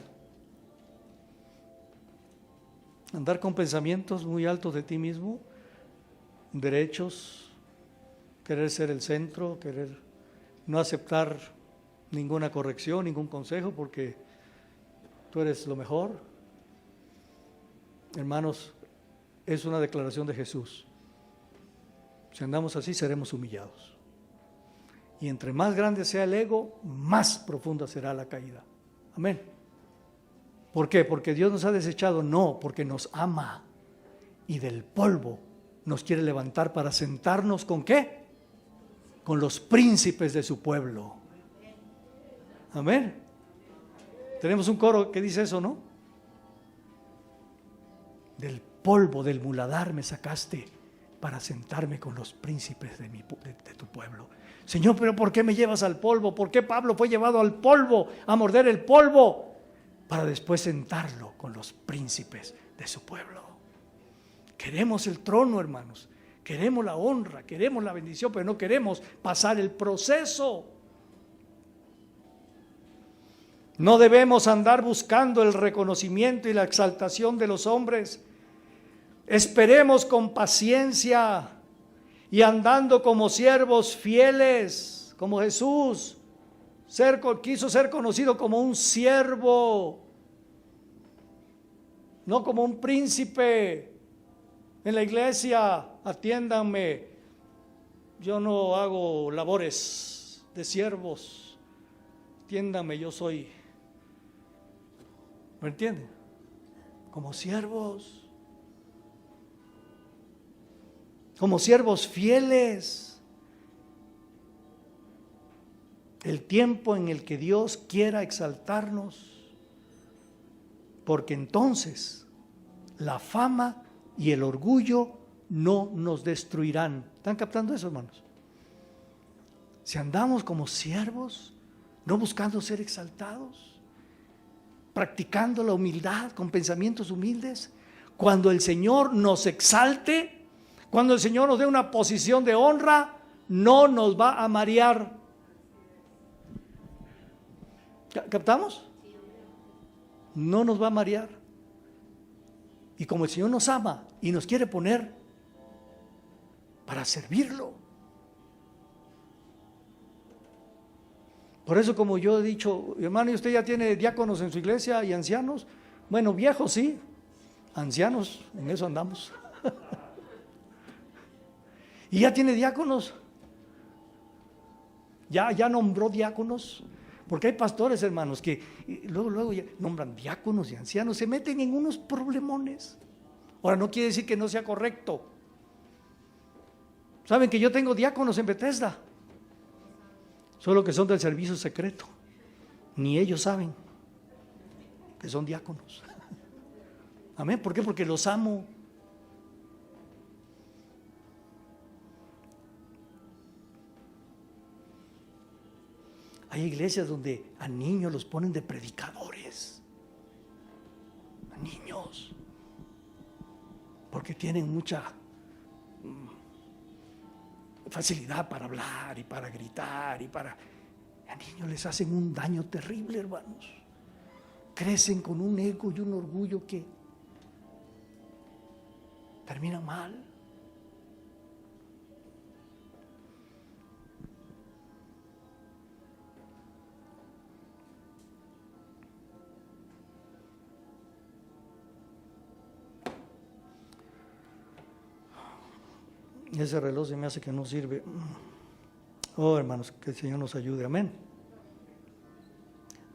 [SPEAKER 1] Andar con pensamientos muy altos de ti mismo, derechos, querer ser el centro, querer no aceptar ninguna corrección, ningún consejo, porque tú eres lo mejor. Hermanos, es una declaración de Jesús. Si andamos así, seremos humillados. Y entre más grande sea el ego, más profunda será la caída. Amén. ¿Por qué? ¿Porque Dios nos ha desechado? No, porque nos ama. Y del polvo nos quiere levantar para sentarnos ¿con qué? Con los príncipes de su pueblo. Amén. Tenemos un coro que dice eso, ¿no? Del polvo del muladar me sacaste para sentarme con los príncipes de tu pueblo. Señor, pero ¿por qué me llevas al polvo? ¿Por qué Pablo fue llevado al polvo, a morder el polvo? Para después sentarlo con los príncipes de su pueblo. Queremos el trono, hermanos. Queremos la honra, queremos la bendición, pero no queremos pasar el proceso. No debemos andar buscando el reconocimiento y la exaltación de los hombres. esperemos con paciencia y andando como siervos fieles, como Jesús quiso ser conocido como un siervo, no como un príncipe. En la iglesia, atiéndanme, yo no hago labores de siervos, atiéndanme, yo soy, ¿me entienden? Como siervos fieles. El tiempo en el que Dios quiera exaltarnos, porque entonces la fama y el orgullo no nos destruirán. ¿Están captando eso, hermanos? Si andamos como siervos, no buscando ser exaltados, practicando la humildad con pensamientos humildes, cuando el Señor nos exalte, cuando el Señor nos dé una posición de honra, no nos va a marear. ¿Captamos? No nos va a marear. Y como el Señor nos ama y nos quiere poner para servirlo. Por eso, como yo he dicho, hermano, ¿y usted ya tiene diáconos en su iglesia y ancianos? Bueno, viejos sí, ancianos, en eso andamos. ¿Y ya tiene diáconos? ¿Ya nombró diáconos? Porque hay pastores, hermanos, que luego ya nombran diáconos y ancianos, se meten en unos problemones. Ahora, no quiere decir que no sea correcto. Saben que yo tengo diáconos en Bethesda, solo que son del servicio secreto. Ni ellos saben que son diáconos. Amén. ¿Por qué? Porque los amo. Hay iglesias donde a niños los ponen de predicadores. A niños. Porque tienen mucha facilidad para hablar y para gritar a niños les hacen un daño terrible, hermanos. Crecen con un ego y un orgullo que terminan mal. Ese reloj se me hace que no sirve. Oh, hermanos, que el Señor nos ayude. Amén.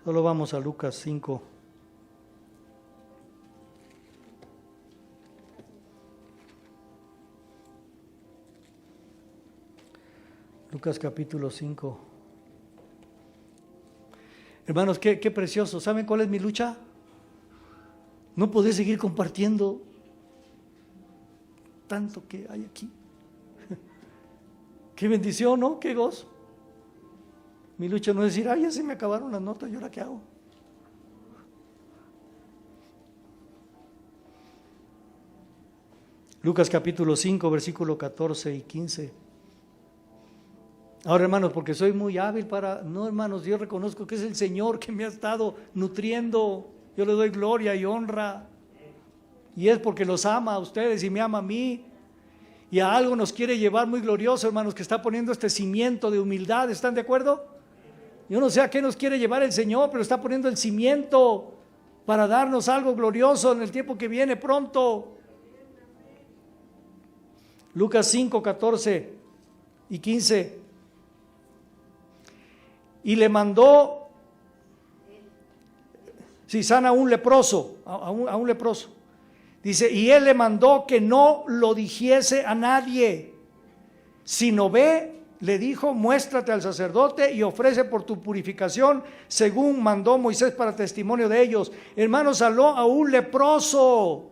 [SPEAKER 1] Solo vamos a Lucas 5. Lucas capítulo 5. Hermanos, qué precioso. ¿Saben cuál es mi lucha? No poder seguir compartiendo tanto que hay aquí. Qué bendición, ¿no? Qué gozo. Mi lucha no es decir, ay, ya se me acabaron las notas, ¿y ahora qué hago? Lucas capítulo 5, versículo 14 y 15. Ahora, hermanos, porque soy muy hábil no, hermanos, yo reconozco que es el Señor que me ha estado nutriendo. Yo le doy gloria y honra. Y es porque los ama a ustedes y me ama a mí. Y a algo nos quiere llevar muy glorioso, hermanos, que está poniendo este cimiento de humildad. ¿Están de acuerdo? Yo no sé a qué nos quiere llevar el Señor, pero está poniendo el cimiento para darnos algo glorioso en el tiempo que viene pronto. Lucas 5, 14 y 15. Y le mandó, si sana a un leproso, a un leproso. Dice, y él le mandó que no lo dijese a nadie, sino ve, le dijo, muéstrate al sacerdote y ofrece por tu purificación, según mandó Moisés para testimonio de ellos. Hermanos, habló a un leproso.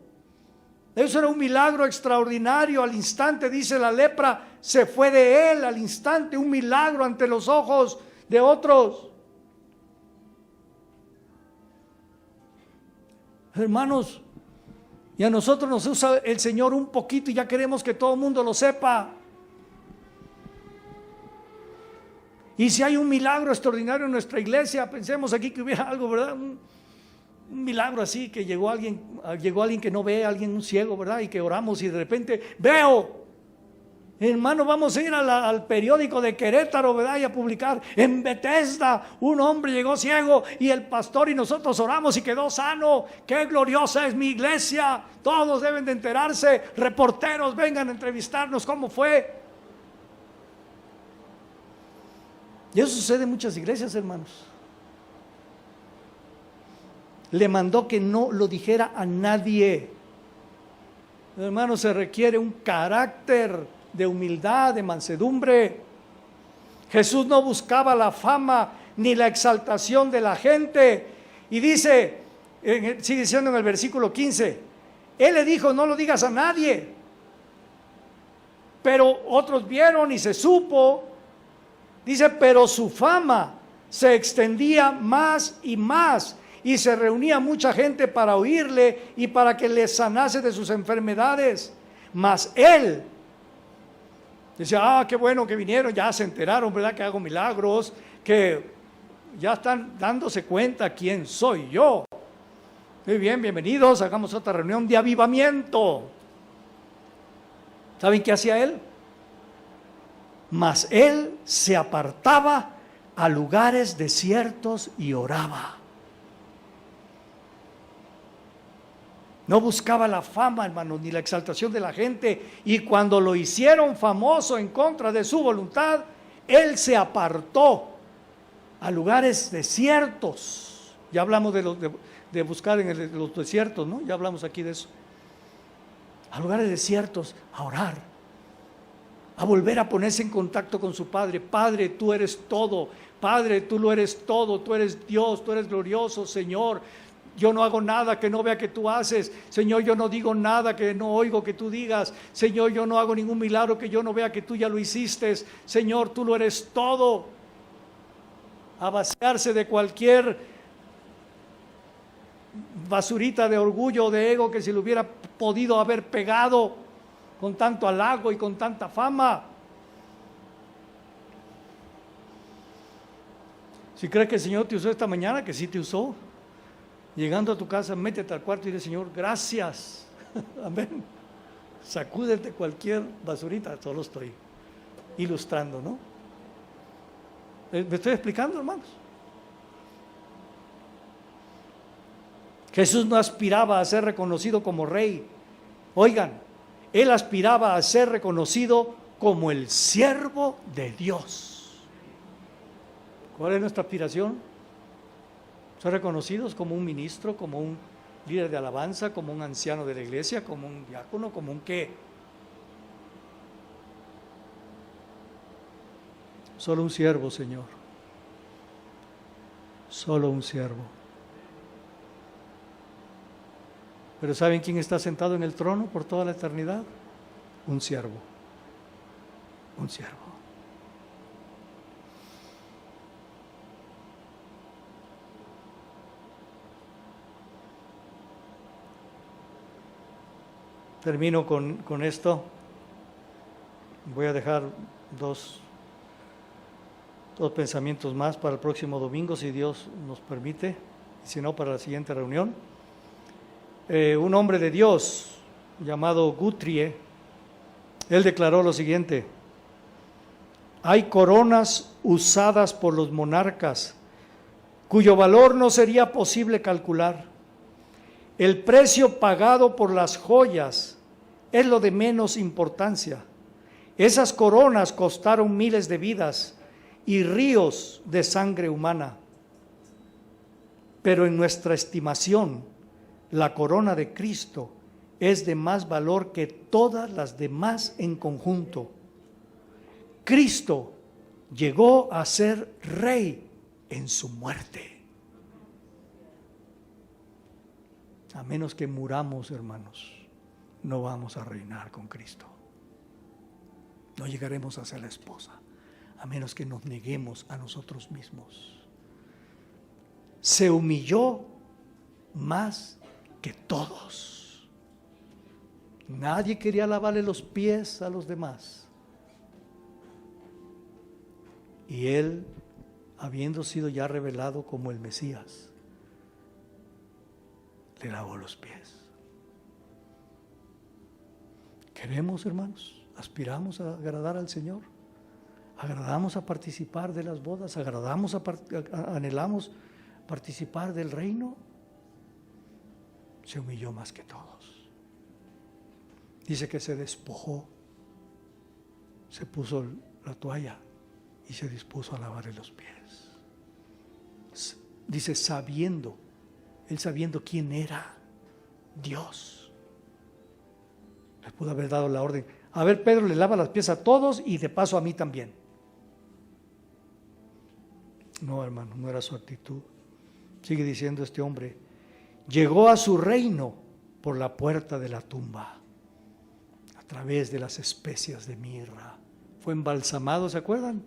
[SPEAKER 1] Eso era un milagro extraordinario. Al instante, dice, la lepra se fue de él, al instante, un milagro ante los ojos de otros. Hermanos, y a nosotros nos usa el Señor un poquito y ya queremos que todo el mundo lo sepa. Y si hay un milagro extraordinario en nuestra iglesia, pensemos aquí que hubiera algo, ¿verdad? un milagro así, que llegó alguien que no ve, alguien un ciego, ¿verdad? Y que oramos y de repente veo. Hermano, vamos a ir al periódico de Querétaro, ¿verdad? Y a publicar: en Bethesda un hombre llegó ciego y el pastor y nosotros oramos y quedó sano. ¡Qué gloriosa es mi iglesia! Todos deben de enterarse. Reporteros, vengan a entrevistarnos cómo fue. Y eso sucede en muchas iglesias, hermanos. Le mandó que no lo dijera a nadie. Hermanos, se requiere un carácter de humildad, de mansedumbre. Jesús no buscaba la fama ni la exaltación de la gente. Y dice, sigue diciendo en el versículo 15, Él le dijo: no lo digas a nadie. Pero otros vieron y se supo. Dice: pero su fama se extendía más y más, y se reunía mucha gente para oírle y para que le sanase de sus enfermedades. Mas él decía: qué bueno que vinieron, ya se enteraron, ¿verdad? Que hago milagros, que ya están dándose cuenta quién soy yo. Muy bien, bienvenidos, hagamos otra reunión de avivamiento. ¿Saben qué hacía él? Mas él se apartaba a lugares desiertos y oraba. No buscaba la fama, hermanos, ni la exaltación de la gente. Y cuando lo hicieron famoso en contra de su voluntad, él se apartó a lugares desiertos. Ya hablamos de buscar en los desiertos, ¿no? Ya hablamos aquí de eso. A lugares desiertos, a orar, a volver a ponerse en contacto con su Padre. Padre, tú eres todo. Padre, tú lo eres todo. Tú eres Dios, tú eres glorioso, Señor. Yo no hago nada que no vea que tú haces. Señor, yo no digo nada que no oigo que tú digas. Señor, yo no hago ningún milagro que yo no vea que tú ya lo hiciste. Señor, tú lo eres todo. A vaciarse de cualquier basurita de orgullo, de ego, que se le hubiera podido haber pegado con tanto halago y con tanta fama. Si crees que el Señor te usó esta mañana, que sí te usó. Llegando a tu casa, métete al cuarto y dile: Señor, gracias. Amén. Sacúdete cualquier basurita. Solo estoy ilustrando, ¿no? ¿Me estoy explicando, hermanos? Jesús no aspiraba a ser reconocido como rey. Oigan, él aspiraba a ser reconocido como el siervo de Dios. ¿Cuál es nuestra aspiración? Ser reconocidos como un ministro, como un líder de alabanza, como un anciano de la iglesia, como un diácono, como un ¿qué? Solo un siervo, Señor. Solo un siervo. Pero ¿saben quién está sentado en el trono por toda la eternidad? Un siervo. Un siervo. Termino con esto. Voy a dejar dos pensamientos más para el próximo domingo, si Dios nos permite, y si no, para la siguiente reunión. Un hombre de Dios llamado Guthrie, él declaró lo siguiente: hay coronas usadas por los monarcas cuyo valor no sería posible calcular. El precio pagado por las joyas es lo de menos importancia. Esas coronas costaron miles de vidas y ríos de sangre humana. Pero en nuestra estimación, la corona de Cristo es de más valor que todas las demás en conjunto. Cristo llegó a ser rey en su muerte. A menos que muramos, hermanos, no vamos a reinar con Cristo. No llegaremos a ser la esposa, a menos que nos neguemos a nosotros mismos. Se humilló más que todos. Nadie quería lavarle los pies a los demás. Y él, habiendo sido ya revelado como el Mesías, le lavó los pies. ¿Queremos, hermanos? ¿Aspiramos a agradar al Señor? ¿Agradamos a participar de las bodas? ¿Anhelamos participar del reino? Se humilló más que todos. Dice que se despojó, se puso la toalla y se dispuso a lavarle los pies. Dice él sabiendo quién era Dios. Le pudo haber dado la orden: a ver, Pedro, le lava los pies a todos y de paso a mí también. No, hermano, no era su actitud. Sigue diciendo este hombre: llegó a su reino por la puerta de la tumba, a través de las especias de mirra. Fue embalsamado, ¿se acuerdan?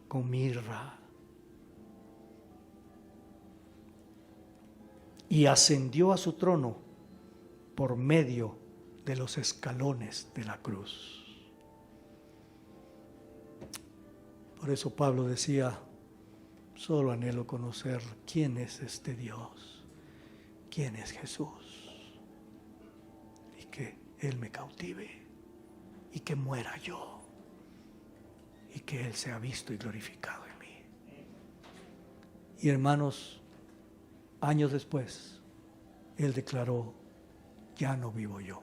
[SPEAKER 1] Con mirra. Y ascendió a su trono por medio de los escalones de la cruz. Por eso Pablo decía: solo anhelo conocer quién es este Dios, quién es Jesús, y que Él me cautive, y que muera yo, y que Él sea visto y glorificado en mí. Y hermanos, años después, Él declaró: ya no vivo yo,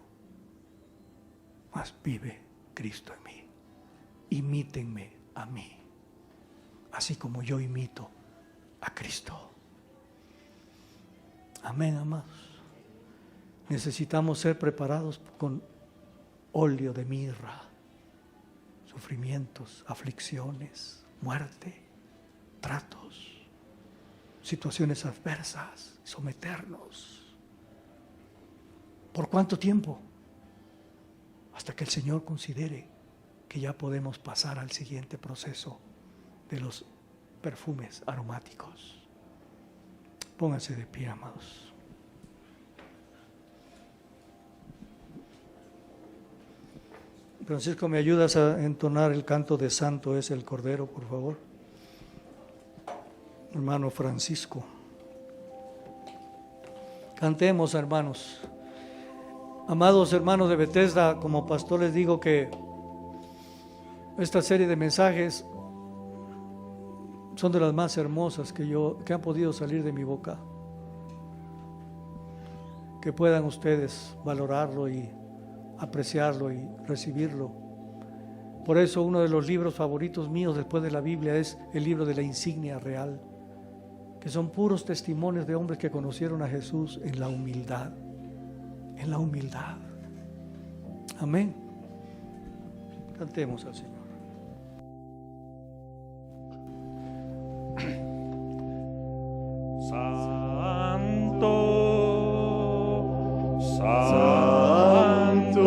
[SPEAKER 1] mas vive Cristo en mí. Imítenme a mí, así como yo imito a Cristo. Amén, amados. Necesitamos ser preparados con óleo de mirra, sufrimientos, aflicciones, muerte, tratos, situaciones adversas, someternos. ¿Por cuánto tiempo? Hasta que el Señor considere que ya podemos pasar al siguiente proceso de los perfumes aromáticos. Pónganse de pie, amados. Francisco, ¿me ayudas a entonar el canto de Santo es el Cordero, por favor? Hermano Francisco. Cantemos, hermanos. Amados hermanos de Bethesda, como pastor les digo que esta serie de mensajes son de las más hermosas que han podido salir de mi boca. Que puedan ustedes valorarlo y apreciarlo y recibirlo. Por eso uno de los libros favoritos míos después de la Biblia es el libro de la insignia real, que son puros testimonios de hombres que conocieron a Jesús en la humildad. En la humildad. Amén. Cantemos al Señor.
[SPEAKER 2] Santo, Santo,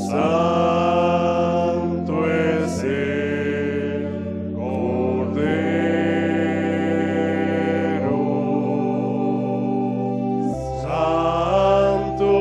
[SPEAKER 2] Santo es el Cordero. Santo,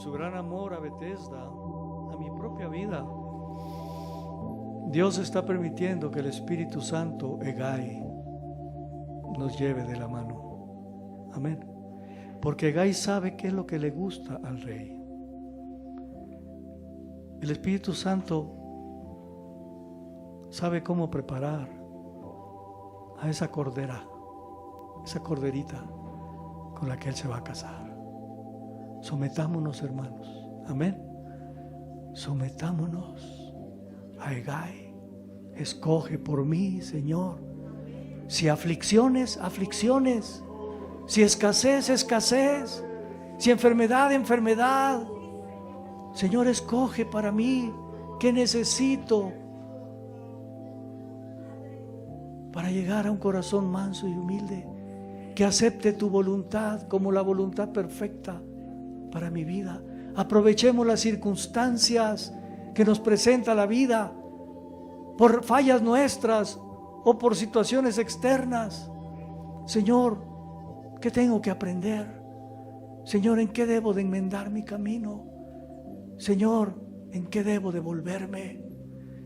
[SPEAKER 1] su gran amor a Bethesda, a mi propia vida, Dios está permitiendo que el Espíritu Santo, Egai, nos lleve de la mano. Amén. Porque Egai sabe qué es lo que le gusta al rey. El Espíritu Santo sabe cómo preparar a esa corderita con la que él se va a casar. Sometámonos, hermanos. Amén. Sometámonos a Egai. Escoge por mí, Señor. Si aflicciones, aflicciones. Si escasez, escasez. Si enfermedad, enfermedad. Señor, escoge para mí. ¿Qué necesito para llegar a un corazón manso y humilde? Que acepte tu voluntad como la voluntad perfecta para mi vida. Aprovechemos las circunstancias que nos presenta la vida, por fallas nuestras o por situaciones externas. Señor, ¿qué tengo que aprender? Señor, ¿en qué debo de enmendar mi camino? Señor, ¿en qué debo de volverme?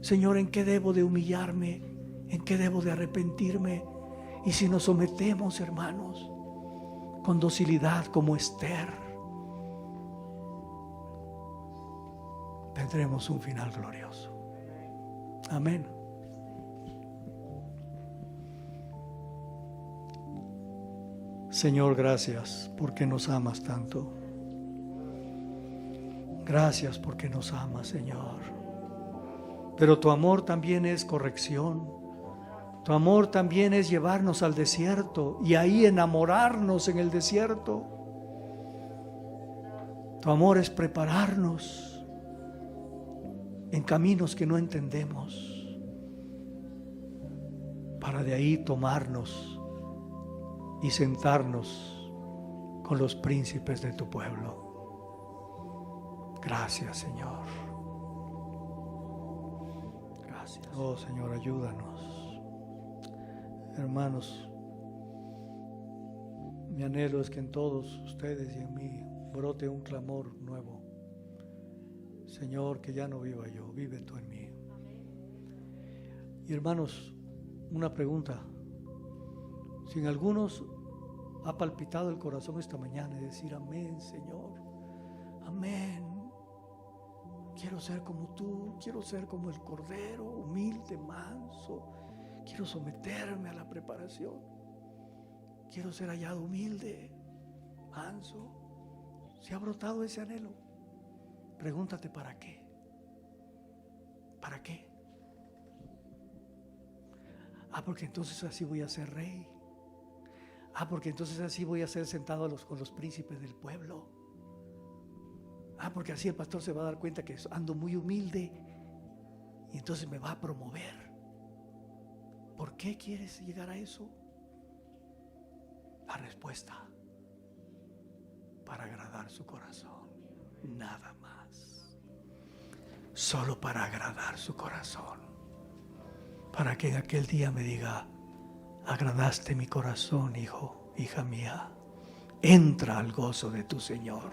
[SPEAKER 1] Señor, ¿en qué debo de humillarme? ¿En qué debo de arrepentirme? Y si nos sometemos, hermanos, con docilidad como Esther, tendremos un final glorioso. Amén. Señor, gracias porque nos amas tanto. Gracias porque nos amas, Señor. Pero tu amor también es corrección. Tu amor también es llevarnos al desierto y ahí enamorarnos en el desierto. Tu amor es prepararnos en caminos que no entendemos, para de ahí tomarnos y sentarnos con los príncipes de tu pueblo. Gracias, Señor. Gracias. Oh, Señor, ayúdanos. Hermanos, mi anhelo es que en todos ustedes y en mí brote un clamor nuevo. Señor, que ya no viva yo, vive tú en mí. Y hermanos, una pregunta. Si en algunos ha palpitado el corazón esta mañana y decir amén, Señor, amén. Quiero ser como tú, quiero ser como el Cordero, humilde, manso. Quiero someterme a la preparación. Quiero ser hallado humilde, manso. Si ha brotado ese anhelo, pregúntate ¿para qué? ¿Para qué? Porque entonces así voy a ser rey. Porque entonces así voy a ser sentado con los príncipes del pueblo. Porque así el pastor se va a dar cuenta que ando muy humilde y entonces me va a promover. ¿Por qué quieres llegar a eso? La respuesta: para agradar su corazón, nada más. Solo para agradar su corazón, para que en aquel día me diga: agradaste mi corazón, hijo, hija mía, entra al gozo de tu Señor.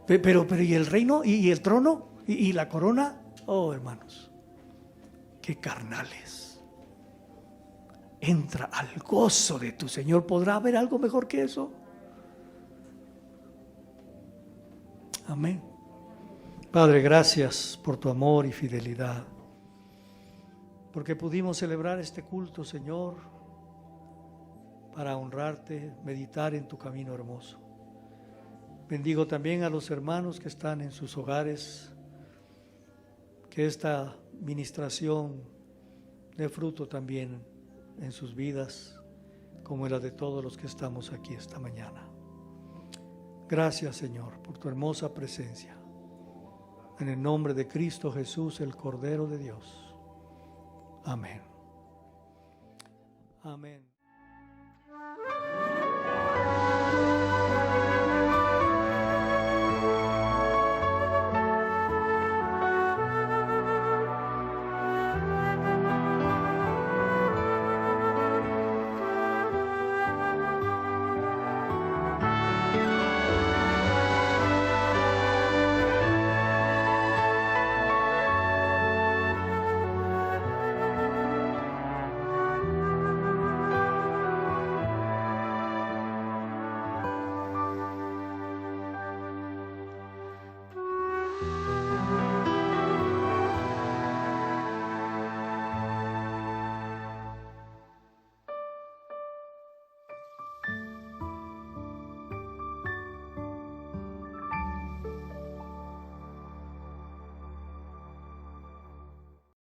[SPEAKER 1] Pero ¿y el reino? ¿Y el trono? ¿Y la corona? Oh, hermanos, qué carnales. Entra al gozo de tu Señor. ¿Podrá haber algo mejor que eso? Amén. Padre, gracias por tu amor y fidelidad, porque pudimos celebrar este culto, Señor, para honrarte, meditar en tu camino hermoso. Bendigo también a los hermanos que están en sus hogares, que esta ministración dé fruto también en sus vidas, como en la de todos los que estamos aquí esta mañana. Gracias, Señor, por tu hermosa presencia. En el nombre de Cristo Jesús, el Cordero de Dios. Amén. Amén.